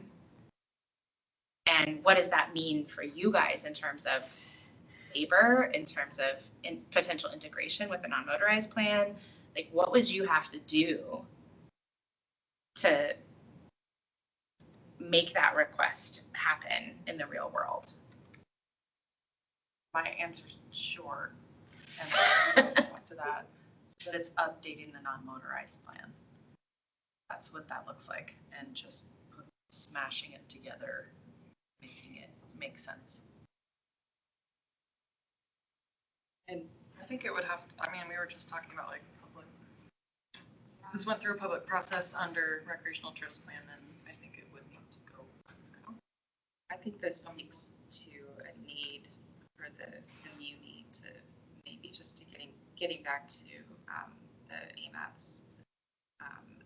Speaker 9: And what does that mean for you guys in terms of labor, in terms of potential integration with the non-motorized plan? Like, what would you have to do to make that request happen in the real world?
Speaker 2: My answer's short, and I'll talk to that, but it's updating the non-motorized plan. That's what that looks like, and just smashing it together, making it make sense. And I think it would have, I mean, we were just talking about like public, this went through a public process under Recreational Trails Plan, and I think it would need to go.
Speaker 4: I think this speaks to a need for the muni to maybe just to getting back to the AMATS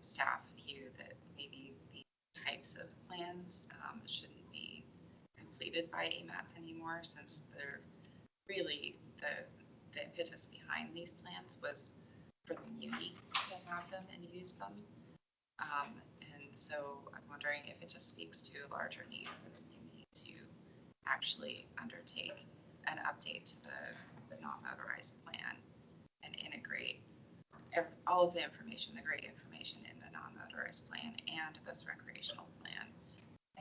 Speaker 4: staff view that maybe these types of plans shouldn't be completed by AMATS anymore, since they're really the impetus behind these plans was for the muni to have them and use them. And so I'm wondering if it just speaks to a larger need for the muni to actually undertake an update to the non-motorized plan and integrate all of the information, the great information in the non-motorized plan and this recreational plan,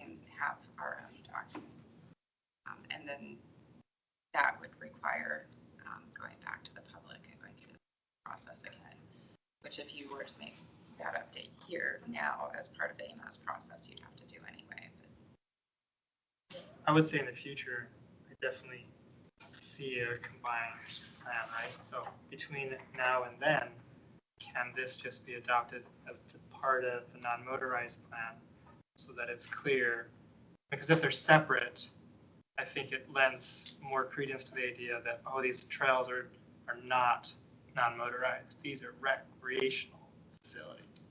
Speaker 4: and have our own document. And then that would require going back to the public and going through the process again, which if you were to make that update here now as part of the AMATS process, you'd have to do anyway. But
Speaker 10: I would say in the future, I definitely see a combined plan, right? So between now and then, can this just be adopted as part of the non-motorized plan so that it's clear? Because if they're separate, I think it lends more credence to the idea that, oh, these trails are not non-motorized. These are recreational facilities.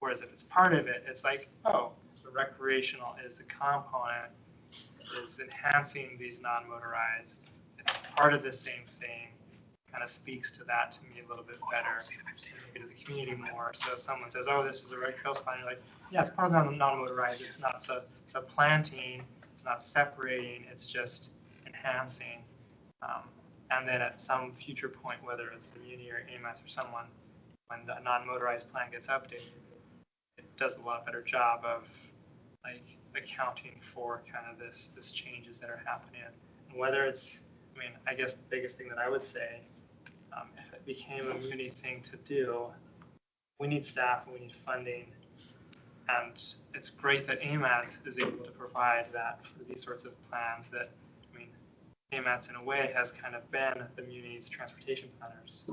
Speaker 10: Whereas if it's part of it, it's like, oh, the recreational is a component, is enhancing these non-motorized. It's part of the same thing. Kind of speaks to that to me a little bit better, maybe to the community more. So if someone says, oh, this is a Red Trails Plan, you're like, yeah, it's part of the non-motorized. It's not supplanting. It's not separating, it's just enhancing. And then at some future point, whether it's the Muni or AMATS or someone, when the non-motorized plan gets updated, it does a lot better job of like accounting for kind of this changes that are happening. And whether it's, I mean, I guess the biggest thing that I would say, if it became a Muni thing to do, we need staff and we need funding. And it's great that AMATS is able to provide that for these sorts of plans that, I mean, AMATS in a way has kind of been the Muni's transportation planners.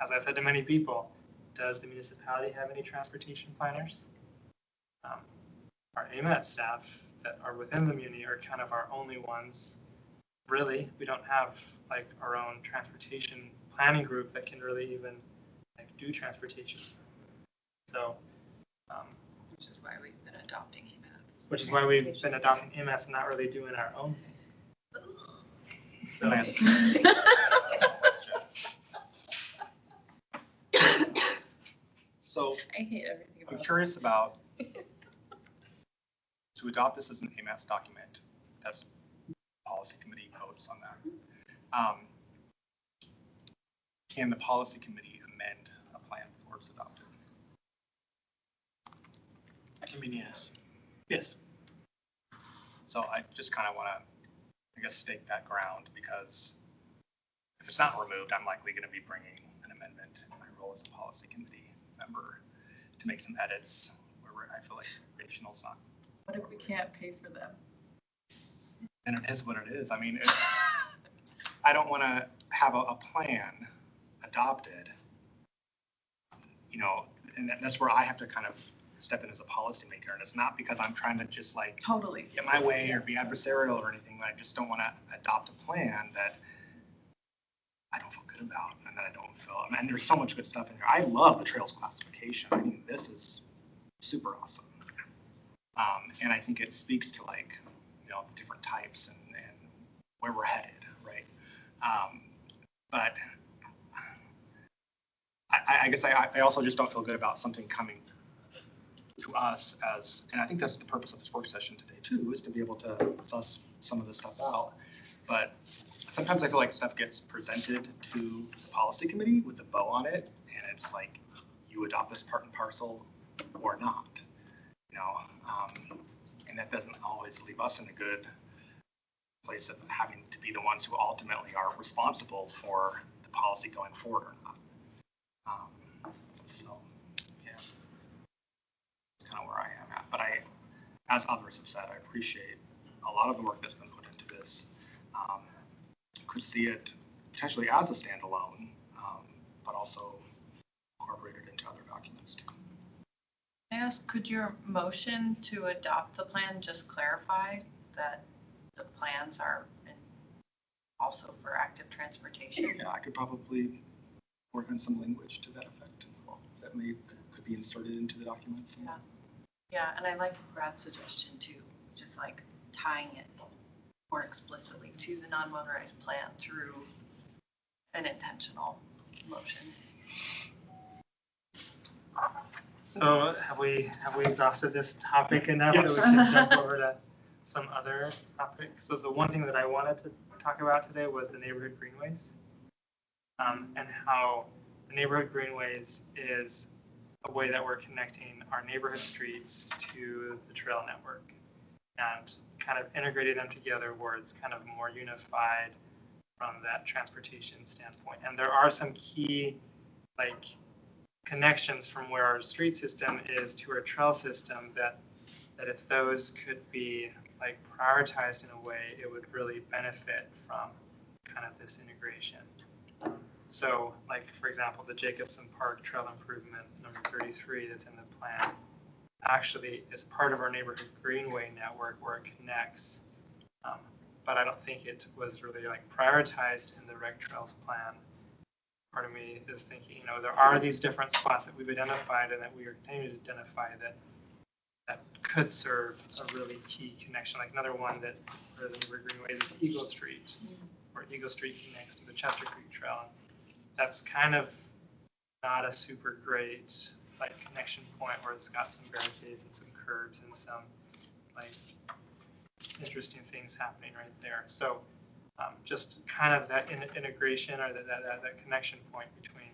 Speaker 10: As I've said to many people, does the municipality have any transportation planners? Our AMATS staff that are within the Muni are kind of our only ones. Really, we don't have like our own transportation planning group that can really even like do transportation. So,
Speaker 4: which is why we've been adopting AMATS.
Speaker 10: Which is why we've been adopting AMATS and not really doing our own thing.
Speaker 7: So
Speaker 2: I hate everything
Speaker 7: I'm
Speaker 2: about it.
Speaker 7: curious about, to adopt this as an AMATS document, that's policy committee votes on that. Can the policy committee amend a plan before it's adopted?
Speaker 10: I mean, yes.
Speaker 1: Yes.
Speaker 7: So I just kind of want to, I guess, stake that ground, because if it's not removed, I'm likely going to be bringing an amendment in my role as a policy committee member to make some edits where I feel like recreational's not.
Speaker 2: What if we can't pay for them?
Speaker 7: And it is what it is. I mean, I don't want to have a plan adopted, you know, and that's where I have to kind of step in as a policymaker. And it's not because I'm trying to just like
Speaker 2: Totally.
Speaker 7: get my way or be adversarial or anything, but I just don't want to adopt a plan that I don't feel good about and that I don't feel. And there's so much good stuff in here. I love the trails classification. I mean, this is super awesome. And I think it speaks to, like, you know, the different types and where we're headed, right? But I guess I also just don't feel good about something coming to us as, and I think that's the purpose of this work session today too, is to be able to suss some of this stuff out. But sometimes I feel like stuff gets presented to the policy committee with a bow on it, and it's like, you adopt this part and parcel or not, you know? And that doesn't always leave us in a good place of having to be the ones who ultimately are responsible for the policy going forward or not. So, yeah, that's kind of where I am at. But as others have said, I appreciate a lot of the work that's been put into this. Could see it potentially as a standalone, but also incorporated into other documents too.
Speaker 2: I ask, could your motion to adopt the plan just clarify that the plans are also for active transportation?
Speaker 7: Yeah, I could probably work on some language to that effect that could be inserted into the documents.
Speaker 2: Yeah. Yeah, and I like Brad's suggestion too, just like tying it more explicitly to the non-motorized plan through an intentional motion.
Speaker 10: So have we exhausted this topic enough that we can jump over to some other topics? So the one thing that I wanted to talk about today was the neighborhood greenways, and how the neighborhood greenways is a way that we're connecting our neighborhood streets to the trail network and kind of integrating them together where it's kind of more unified from that transportation standpoint. And there are some key like connections from where our street system is to our trail system that if those could be like prioritized in a way, it would really benefit from kind of this integration. So like, for example, the Jacobson Park Trail Improvement number 33 that's in the plan actually is part of our neighborhood greenway network where it connects. But I don't think it was really like prioritized in the Rec Trails Plan. Part of me is thinking, you know, there are these different spots that we've identified and that we are continuing to identify that could serve a really key connection. Like another one that for the neighborhood greenways is Eagle Street, where Eagle Street connects to the Chester Creek Trail. And that's kind of not a super great like connection point where it's got some barricades and some curbs and some like interesting things happening right there. So just kind of that integration or that connection point between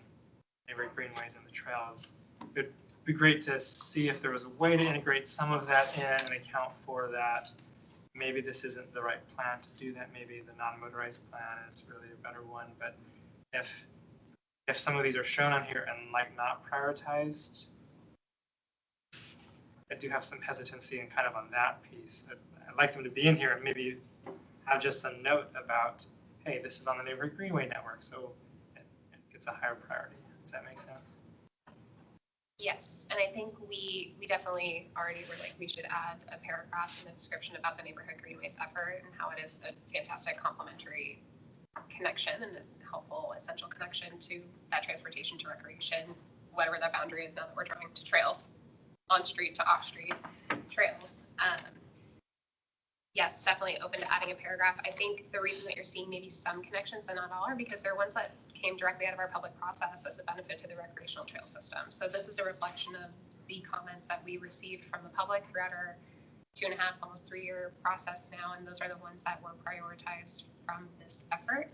Speaker 10: neighborhood greenways and the trails. It would be great to see if there was a way to integrate some of that in and account for that. Maybe this isn't the right plan to do that. Maybe the non-motorized plan is really a better one. But if some of these are shown on here and like not prioritized, I do have some hesitancy and kind of on that piece. I'd like them to be in here and maybe have just a note about, hey, this is on the neighborhood greenway network, so it gets a higher priority. Does that make sense?
Speaker 3: Yes, and I think we definitely already were like, we should add a paragraph in the description about the neighborhood greenways effort and how it is a fantastic complementary connection and is helpful, essential connection to that transportation to recreation, whatever that boundary is now that we're drawing to trails, on street to off street trails. Yes, definitely open to adding a paragraph. I think the reason that you're seeing maybe some connections and not all are because they're ones that came directly out of our public process as a benefit to the recreational trail system. So this is a reflection of the comments that we received from the public throughout our 2.5, almost 3-year process now, and those are the ones that were prioritized from this effort.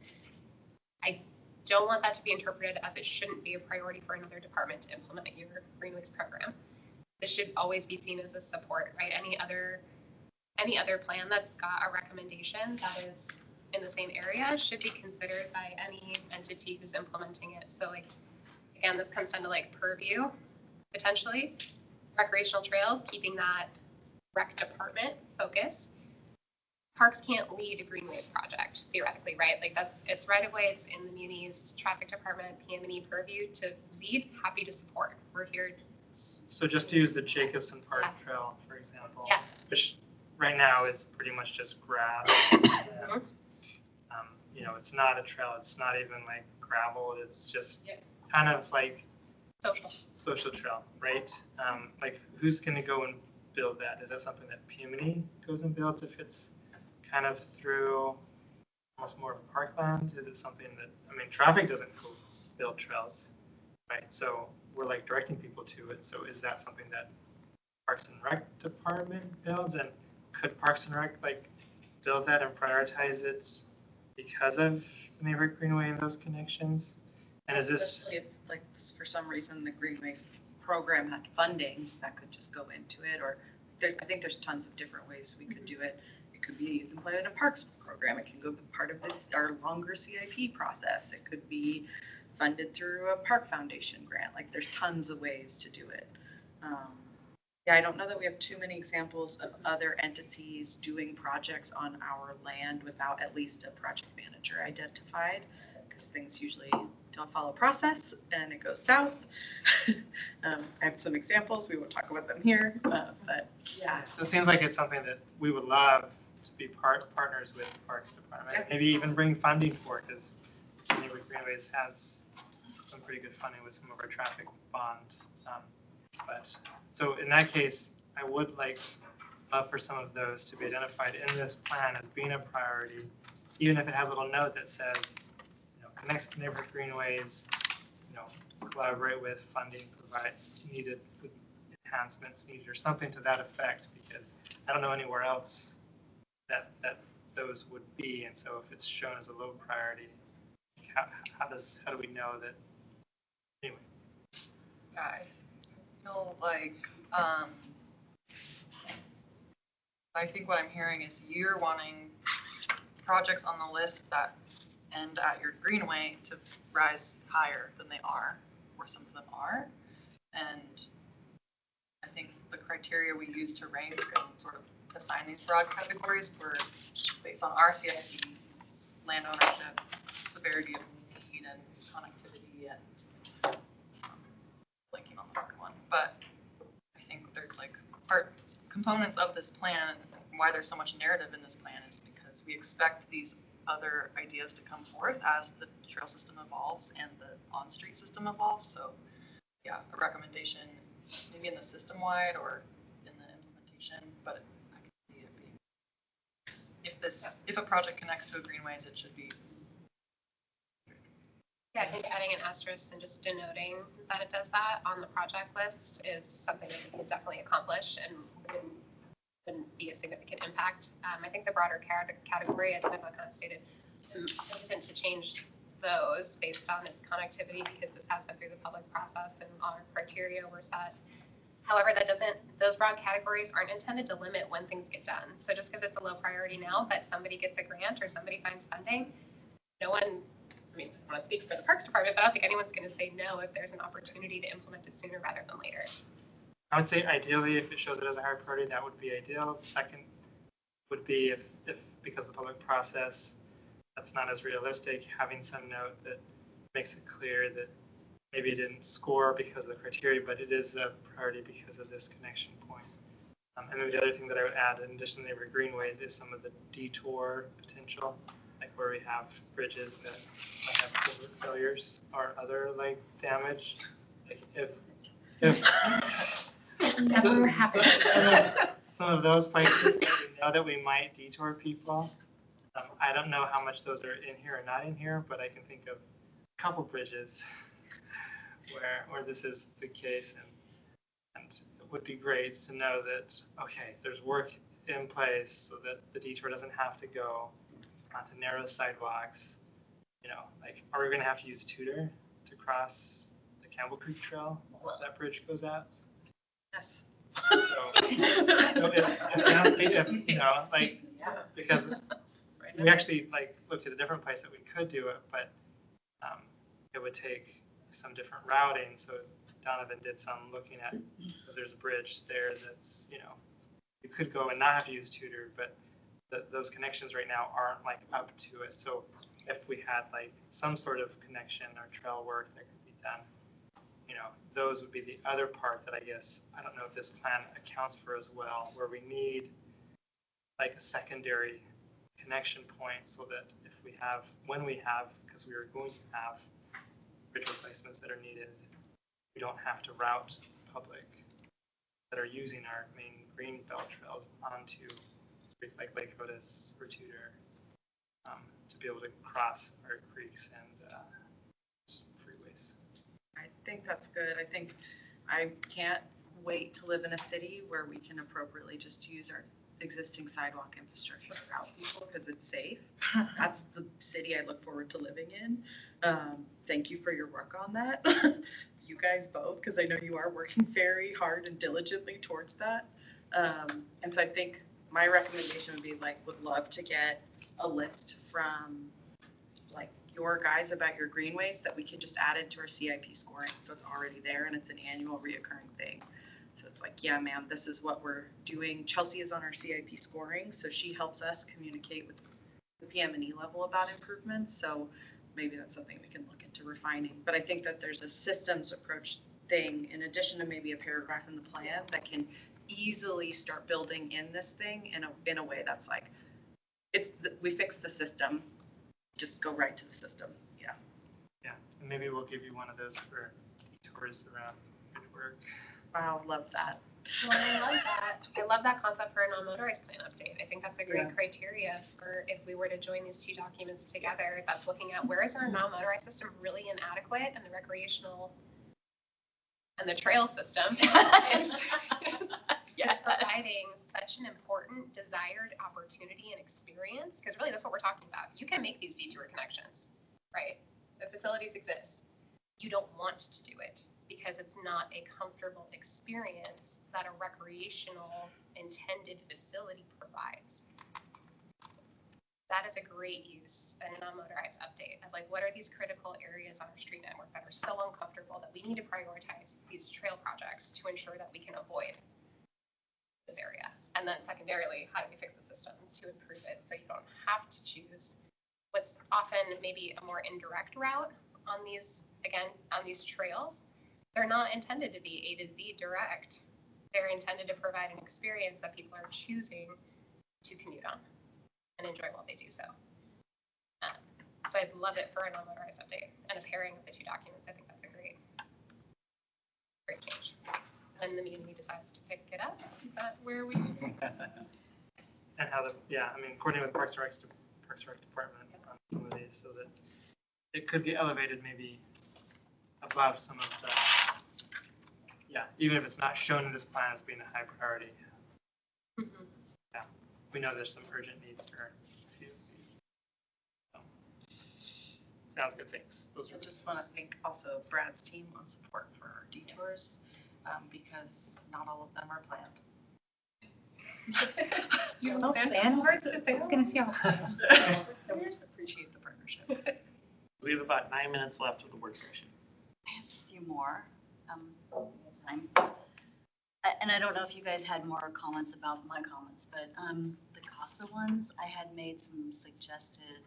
Speaker 3: I don't want that to be interpreted as it shouldn't be a priority for another department to implement your greenways program. this should always be seen as a support, right? Any other plan that's got a recommendation that is in the same area should be considered by any entity who's implementing it. So like, again, this comes down to like purview, potentially, recreational trails, keeping that rec department focus. Parks can't lead a greenways project, theoretically, right? Like it's right away, it's in the munis, traffic department, PM&E purview to lead, happy to support. We're here.
Speaker 10: So just to use the Jacobson Park Trail, for example, which right now is pretty much just grass. And, it's not a trail. It's not even like gravel. It's just kind of like social trail, right? Like who's going to go and build that? Is that something that PM&E goes and builds if it's kind of through almost more of parkland? Is it something that, traffic doesn't go build trails, right? So we're like directing people to it. So is that something that Parks and Rec department builds? And could Parks and Rec like build that and prioritize it because of the neighborhood greenway and those connections? And is this
Speaker 5: especially if, like, for some reason the greenways program had funding that could just go into it, or I think there's tons of different ways we could do it. It could be youth employment and parks program. It can go part of this our longer CIP process. It could be funded through a park foundation grant. Like there's tons of ways to do it. I don't know that we have too many examples of other entities doing projects on our land without at least a project manager identified, because things usually don't follow process and it goes south. I have some examples. We won't talk about them here, but yeah.
Speaker 10: So it seems like it's something that we would love to be partners with Parks Department. Maybe even bring funding for, because Neighborhood Greenways has some pretty good funding with some of our traffic bond. But so in that case, I would love for some of those to be identified in this plan as being a priority, even if it has a little note that says, connects to neighborhood greenways, collaborate with funding, provide needed enhancements needed, or something to that effect, because I don't know anywhere else that those would be. And so if it's shown as a low priority, how do we know that? Anyway.
Speaker 2: Guys, I feel like I think what I'm hearing is you're wanting projects on the list that end at your greenway to rise higher than they are, or some of them are. And I think the criteria we use to rank and sort of assign these broad categories were based on our CIP, land ownership, severity of need, and connectivity, and blanking on the hard one. But I think there's part components of this plan, and why there's so much narrative in this plan is because we expect these other ideas to come forth as the trail system evolves and the on-street system evolves. So yeah, a recommendation maybe in the system-wide or in the implementation, but I can see it being, if a project connects to a greenways, it should be.
Speaker 3: Yeah, I think adding an asterisk and just denoting that it does that on the project list is something that we can definitely accomplish and wouldn't be a significant impact. I think the broader category, as Nicola kind of stated, I'm hesitant to change those based on its connectivity, because this has been through the public process and all our criteria were set. However, those broad categories aren't intended to limit when things get done. So just because it's a low priority now, but somebody gets a grant or somebody finds funding, no one, I want to speak for the Parks Department, but I don't think anyone's going to say no if there's an opportunity to implement it sooner rather than later.
Speaker 10: I would say ideally, if it shows it as a higher priority, that would be ideal. Second would be if because of the public process, that's not as realistic, having some note that makes it clear that maybe it didn't score because of the criteria, but it is a priority because of this connection point. And then the other thing that I would add, in addition to neighborhood greenways, is some of the detour potential, like where we have bridges that might have failures or other damage. Like if
Speaker 3: Never happened.
Speaker 10: Some of those places that we know that we might detour people. I don't know how much those are in here or not in here, but I can think of a couple bridges where this is the case, and it would be great to know that, okay, there's work in place so that the detour doesn't have to go onto narrow sidewalks. Are we going to have to use Tudor to cross the Campbell Creek Trail? That bridge goes out.
Speaker 2: Yes.
Speaker 10: So if, you know, like, because we actually like looked at a different place that we could do it, but it would take some different routing. So Donovan did some looking at, there's a bridge there that's, you know, you could go and not have to use Tutor, but those connections right now aren't like up to it. So if we had like some sort of connection or trail work that could be done, you know, those would be the other part that I guess, I don't know if this plan accounts for as well, where we need like a secondary connection point so that if we have, when we have, because we are going to have bridge replacements that are needed, we don't have to route public that are using our main green belt trails onto streets like Lake Otis or Tudor to be able to cross our creeks and freeways.
Speaker 2: I think that's good. I think I can't wait to live in a city where we can appropriately just use our existing sidewalk infrastructure to route people because it's safe. That's the city I look forward to living in. Thank you for your work on that. You guys both, because I know you are working very hard and diligently towards that. And so I think my recommendation would be like, would love to get a list from like your guys about your greenways that we can just add into our CIP scoring. So it's already there and it's an annual reoccurring thing. So it's like, yeah, ma'am, this is what we're doing. Chelsea is on our CIP scoring, so she helps us communicate with the PM&E level about improvements. So maybe that's something we can look into refining. But I think that there's a systems approach thing in addition to maybe a paragraph in the plan that can easily start building in this thing in a way that's like, we fix the system, just go right to the system. Yeah.
Speaker 10: Yeah, and maybe we'll give you one of those for tours around good work.
Speaker 2: Wow, love that.
Speaker 3: Well, I love that. I love that concept for a non-motorized plan update. I think that's a great criteria for if we were to join these two documents together, that's looking at where is our non-motorized system really inadequate and the recreational and the trail system is providing such an important desired opportunity and experience. Because really that's what we're talking about. You can make these detour connections, right? The facilities exist. You don't want to do it because it's not a comfortable experience that a recreational intended facility provides. That is a great use in a non-motorized update of like, what are these critical areas on our street network that are so uncomfortable that we need to prioritize these trail projects to ensure that we can avoid this area. And then secondarily, how do we fix the system to improve it so you don't have to choose what's often maybe a more indirect route on these, again, on these trails. They're not intended to be A to Z direct. They're intended to provide an experience that people are choosing to commute on and enjoy while they do so. So I'd love it for a non-motorized update and a pairing of the two documents. I think that's a great change. When the community decides to pick it up, is that where we?
Speaker 10: And how I mean, coordinate with Parks and Rec Department on some of these so that it could be elevated maybe above some of the, even if it's not shown in this plan as being a high priority.
Speaker 3: Mm-hmm.
Speaker 10: Yeah, we know there's some urgent needs for a few of these. So, sounds good, thanks.
Speaker 2: I just want to thank also Brad's team on support for our detours because not all of them are planned.
Speaker 3: You know, plan words to things gonna see how.
Speaker 2: We just appreciate the partnership.
Speaker 1: We have about 9 minutes left of the work session.
Speaker 8: I have a few more time. And I don't know if you guys had more comments about my comments, but the CASA ones, I had made some suggested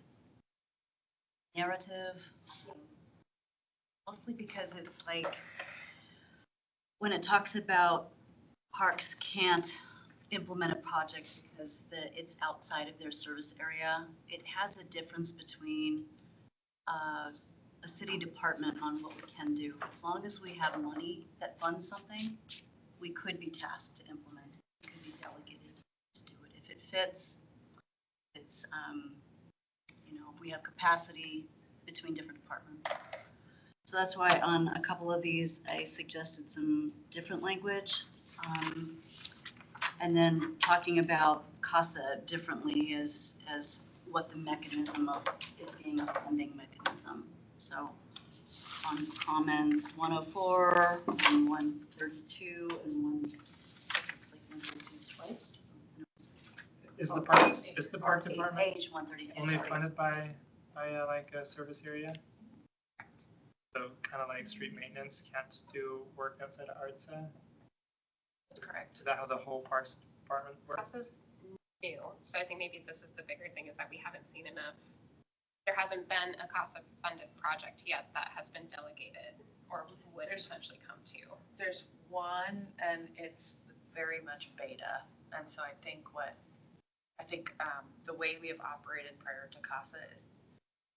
Speaker 8: narrative, mostly because it's like when it talks about parks can't implement a project because it's outside of their service area, it has a difference between a city department on what we can do. As long as we have money that funds something, we could be tasked to implement it. We could be delegated to do it. If it fits, it's, if we have capacity between different departments. So that's why on a couple of these, I suggested some different language. And then talking about CASA differently as what the mechanism of it being a funding mechanism. So on comments 104 and 132 and looks like 132 is twice.
Speaker 10: Is the park department
Speaker 8: Page 132,
Speaker 10: only
Speaker 8: sorry.
Speaker 10: funded by like a service area? So kind of like street maintenance can't do work outside of ARTSA?
Speaker 2: That's correct.
Speaker 10: Is that how the whole parks department works?
Speaker 3: CASA's new, so I think maybe this is the bigger thing, is that we haven't seen enough. There hasn't been a CASA-funded project yet that has been delegated or would potentially come to.
Speaker 5: There's one, and it's very much beta. And so I think the way we have operated prior to CASA is,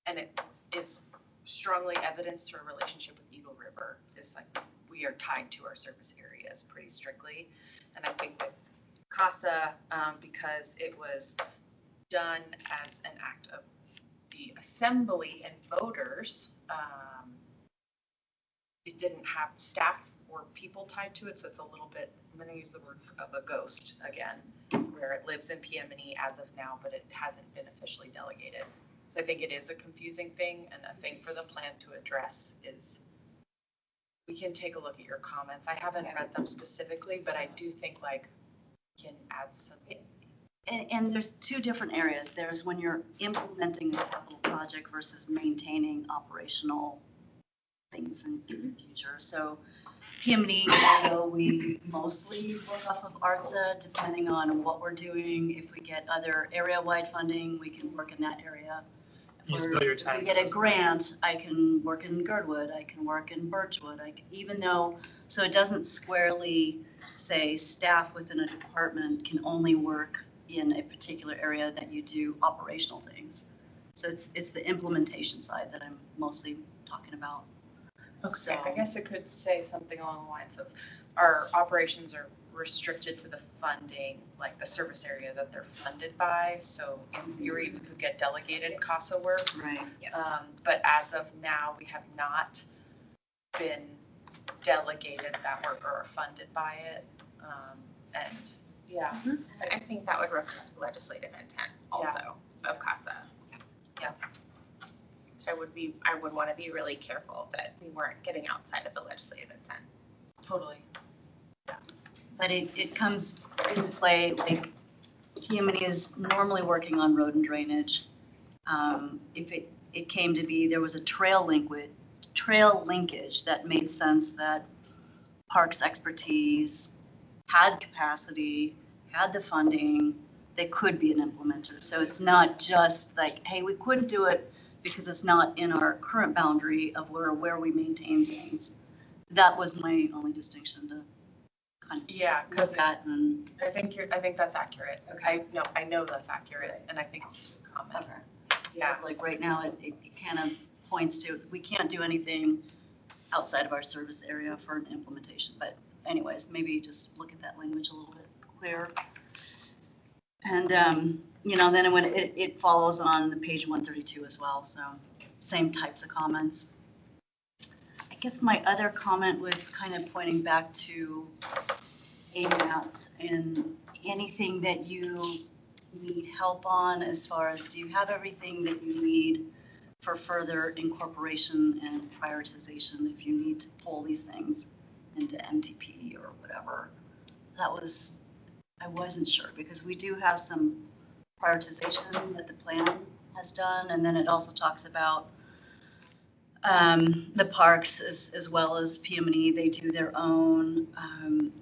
Speaker 5: and it is strongly evidenced through a relationship with Eagle River, is like we are tied to our service areas pretty strictly. And I think with CASA, because it was done as an act of the assembly and voters, it didn't have staff or people tied to it, so it's a little bit, I'm going to use the word of a ghost again, where it lives in PM&E as of now, but it hasn't been officially delegated. So I think it is a confusing thing, and a thing for the plan to address is, we can take a look at your comments. I haven't read them specifically, but I do think like we can add some.
Speaker 8: And there's two different areas. There's when you're implementing a capital project versus maintaining operational things in the future. So PM&E, although we mostly work off of ARTSA, depending on what we're doing. If we get other area-wide funding, we can work in that area.
Speaker 10: You spill your
Speaker 8: If
Speaker 10: time.
Speaker 8: we get a grant, I can work in Girdwood, I can work in Birchwood, even though, so it doesn't squarely say staff within a department can only work in a particular area that you do operational things. So it's the implementation side that I'm mostly talking about.
Speaker 2: Okay,
Speaker 8: So-
Speaker 2: I guess it could say something along the lines of our operations are restricted to the funding, like the service area that they're funded by. So in theory, we could get delegated CASA work.
Speaker 8: Right.
Speaker 3: Yes.
Speaker 2: But as of now, we have not been delegated that work or are funded by it. And yeah,
Speaker 3: I think that would reflect legislative intent also of CASA.
Speaker 2: Yeah.
Speaker 3: So I would want to be really careful that we weren't getting outside of the legislative intent.
Speaker 2: totally.
Speaker 8: But it comes into play, like PM&E is normally working on road and drainage. If it came to be, there was a trail linkage that made sense, that parks expertise had capacity, had the funding, they could be an implementer. So it's not just like, hey, we couldn't do it because it's not in our current boundary of where we maintain things. That was my only distinction to kind of
Speaker 2: Yeah, because
Speaker 8: look at and.
Speaker 2: I think that's accurate. Okay, I know that's accurate, and I think it's a comment. Yeah,
Speaker 8: It's like right now, it kind of points to, we can't do anything outside of our service area for an implementation. But anyways, maybe just look at that language a little bit clearer. And, then when it follows on the page 132 as well. So same types of comments. I guess my other comment was kind of pointing back to AMATS and anything that you need help on as far as, do you have everything that you need for further incorporation and prioritization if you need to pull these things into MTP or whatever? I wasn't sure, because we do have some prioritization that the plan has done, and then it also talks about the parks as well as PM&E. They do their own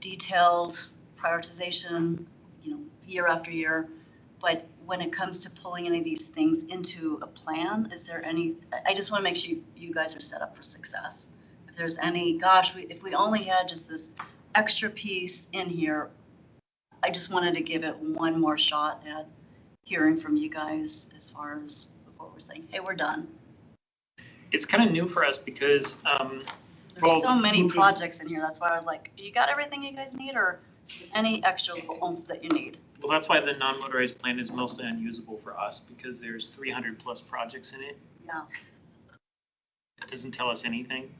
Speaker 8: detailed prioritization, year after year. But when it comes to pulling any of these things into a plan, is there any, I just want to make sure you guys are set up for success. If there's any, if we only had just this extra piece in here, I just wanted to give it one more shot at hearing from you guys as far as what we're saying. Hey, we're done.
Speaker 1: It's kind of new for us because,
Speaker 8: There's so many projects in here. That's why I was like, you got everything you guys need, or any extra little oomph that you need?
Speaker 1: well, that's why the non-motorized plan is mostly unusable for us, because there's 300 plus projects in it.
Speaker 8: Yeah.
Speaker 1: It doesn't tell us anything.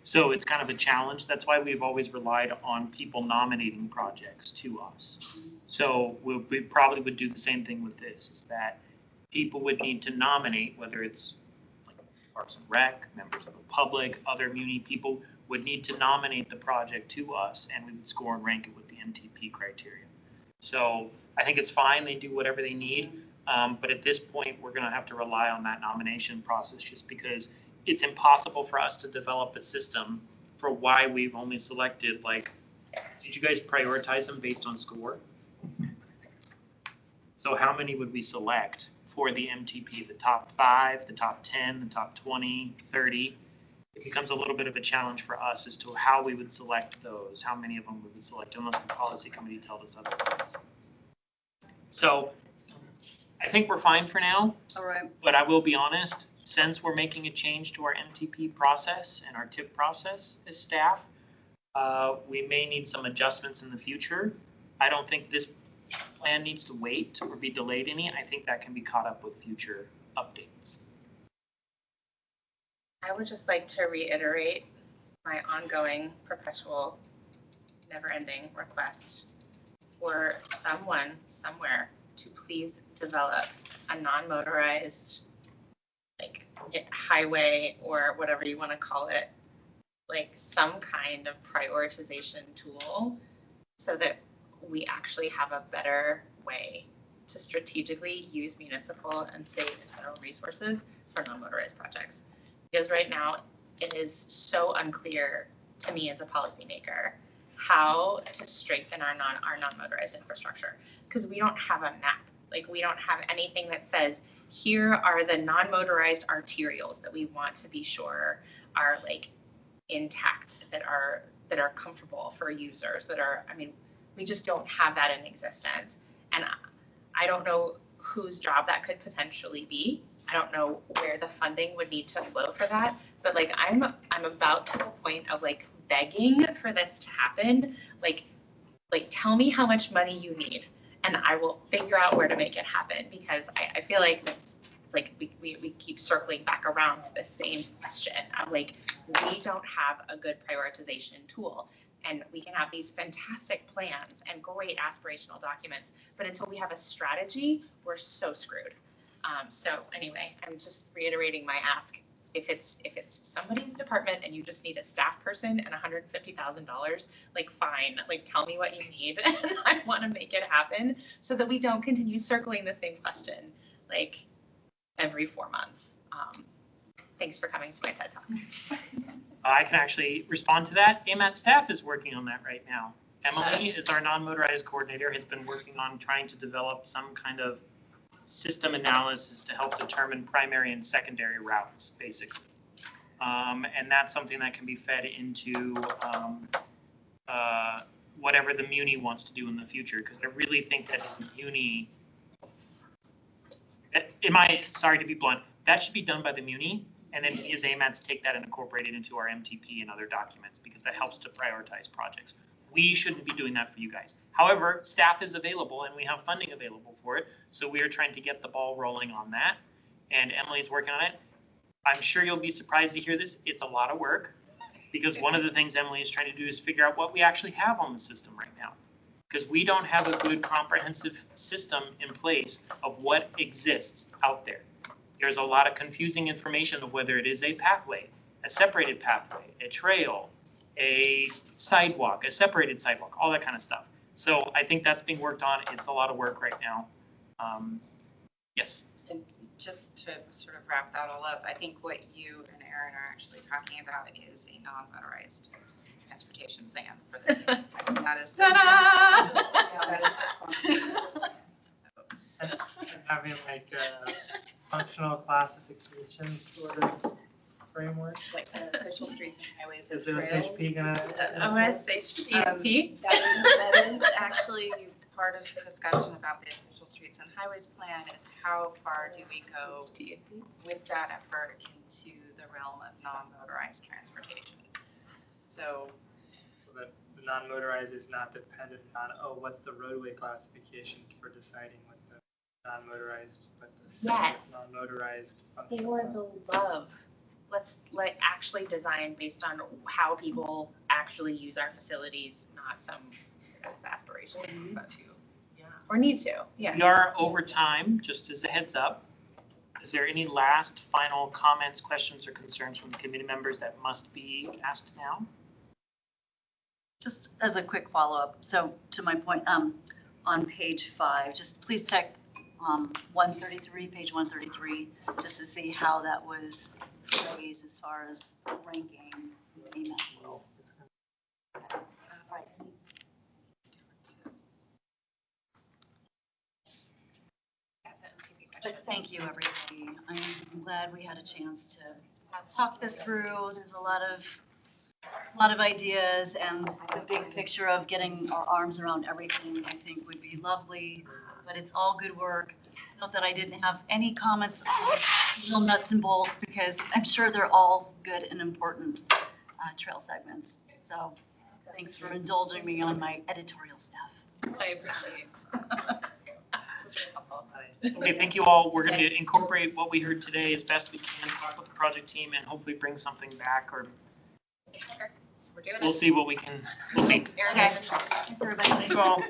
Speaker 1: So it's kind of a challenge. That's why we've always relied on people nominating projects to us. So we probably would do the same thing with this, is that people would need to nominate, whether it's like Parks and Rec, members of the public, other muni people would need to nominate the project to us, and we would score and rank it with the MTP criteria. So I think it's fine, they do whatever they need, but at this point, we're gonna have to rely on that nomination process just because it's impossible for us to develop a system for why we've only selected, like, did you guys prioritize them based on score? So how many would we select for the MTP, the top 5, the top 10, the top 20, 30? It becomes a little bit of a challenge for us as to how we would select those, how many of them we would select, unless the policy committee tells us otherwise. So I think we're fine for now.
Speaker 8: All right.
Speaker 1: But I will be honest, since we're making a change to our MTP process and our TIP process as staff, we may need some adjustments in the future. I don't think this plan needs to wait or be delayed any. I think that can be caught up with future updates.
Speaker 9: I would just like to reiterate my ongoing, perpetual, never-ending request for someone, somewhere, to please develop a non-motorized, like, highway or whatever you want to call it, like some kind of prioritization tool so that we actually have a better way to strategically use municipal and state and federal resources for non-motorized projects. Because right now, it is so unclear to me as a policymaker how to strengthen our non-motorized infrastructure. Because we don't have a map. Like, we don't have anything that says, here are the non-motorized arterials that we want to be sure are like intact, that are comfortable for users, that are, I mean, we just don't have that in existence. And I don't know whose job that could potentially be. I don't know where the funding would need to flow for that, but like I'm about to the point of like begging for this to happen. Like tell me how much money you need and I will figure out where to make it happen, because I feel like it's like we keep circling back around to the same question of like, we don't have a good prioritization tool. And we can have these fantastic plans and great aspirational documents, but until we have a strategy, we're so screwed. So anyway, I'm just reiterating my ask. If it's somebody's department and you just need a staff person and $150,000, like fine, like tell me what you need and I want to make it happen so that we don't continue circling the same question like every 4 months. Thanks for coming to my TED Talk.
Speaker 1: I can actually respond to that. AMATS staff is working on that right now. Emily is our non-motorized coordinator, has been working on trying to develop some kind of system analysis to help determine primary and secondary routes, basically. And that's something that can be fed into whatever the Muni wants to do in the future, because I really think that the Muni, sorry to be blunt, that should be done by the Muni. And then we as AMATS take that and incorporate it into our MTP and other documents, because that helps to prioritize projects. We shouldn't be doing that for you guys. However, staff is available and we have funding available for it. So we are trying to get the ball rolling on that. And Emily's working on it. I'm sure you'll be surprised to hear this. It's a lot of work, because one of the things Emily is trying to do is figure out what we actually have on the system right now. Because we don't have a good comprehensive system in place of what exists out there. There's a lot of confusing information of whether it is a pathway, a separated pathway, a trail, a sidewalk, a separated sidewalk, all that kind of stuff. So I think that's being worked on. It's a lot of work right now. Yes.
Speaker 4: And just to sort of wrap that all up, I think what you and Aaron are actually talking about is a non-motorized transportation plan for the that is.
Speaker 10: And having like a functional classification sort of framework.
Speaker 4: Like the official streets and highways and
Speaker 10: Is the
Speaker 4: trails.
Speaker 10: OSHP gonna?
Speaker 9: OSHPT.
Speaker 4: That is actually part of the discussion about the official streets and highways plan, is how far do we go with that effort into the realm of non-motorized transportation? So
Speaker 10: that the non-motorized is not dependent on, oh, what's the roadway classification for deciding what the non-motorized, but the
Speaker 9: Yes.
Speaker 10: non-motorized.
Speaker 9: For the love. Let's like actually design based on how people actually use our facilities, not some aspiration to, yeah, or need to, yeah.
Speaker 1: We are over time, just as a heads up, Is there any last final comments, questions, or concerns from the committee members that must be asked now?
Speaker 8: Just as a quick follow-up, so to my point, on page 5, just please check 133, page 133, just to see how that was phrased as far as ranking the AMATS. Right. But thank you, everybody. I'm glad we had a chance to talk this through. There's a lot of ideas, and the big picture of getting our arms around everything, I think would be lovely, but it's all good work. Note that I didn't have any comments on real nuts and bolts, because I'm sure they're all good and important trail segments. So thanks for indulging me on my editorial stuff.
Speaker 3: I appreciate it. This is really helpful.
Speaker 1: Okay, thank you all. We're going to incorporate what we heard today as best we can, talk with the project team, and hopefully bring something back, or
Speaker 3: Sure. We're doing
Speaker 1: we'll
Speaker 3: it.
Speaker 1: see what we can, we'll see.
Speaker 3: Aaron,
Speaker 8: Okay. Thanks, everybody.
Speaker 1: Thank you all.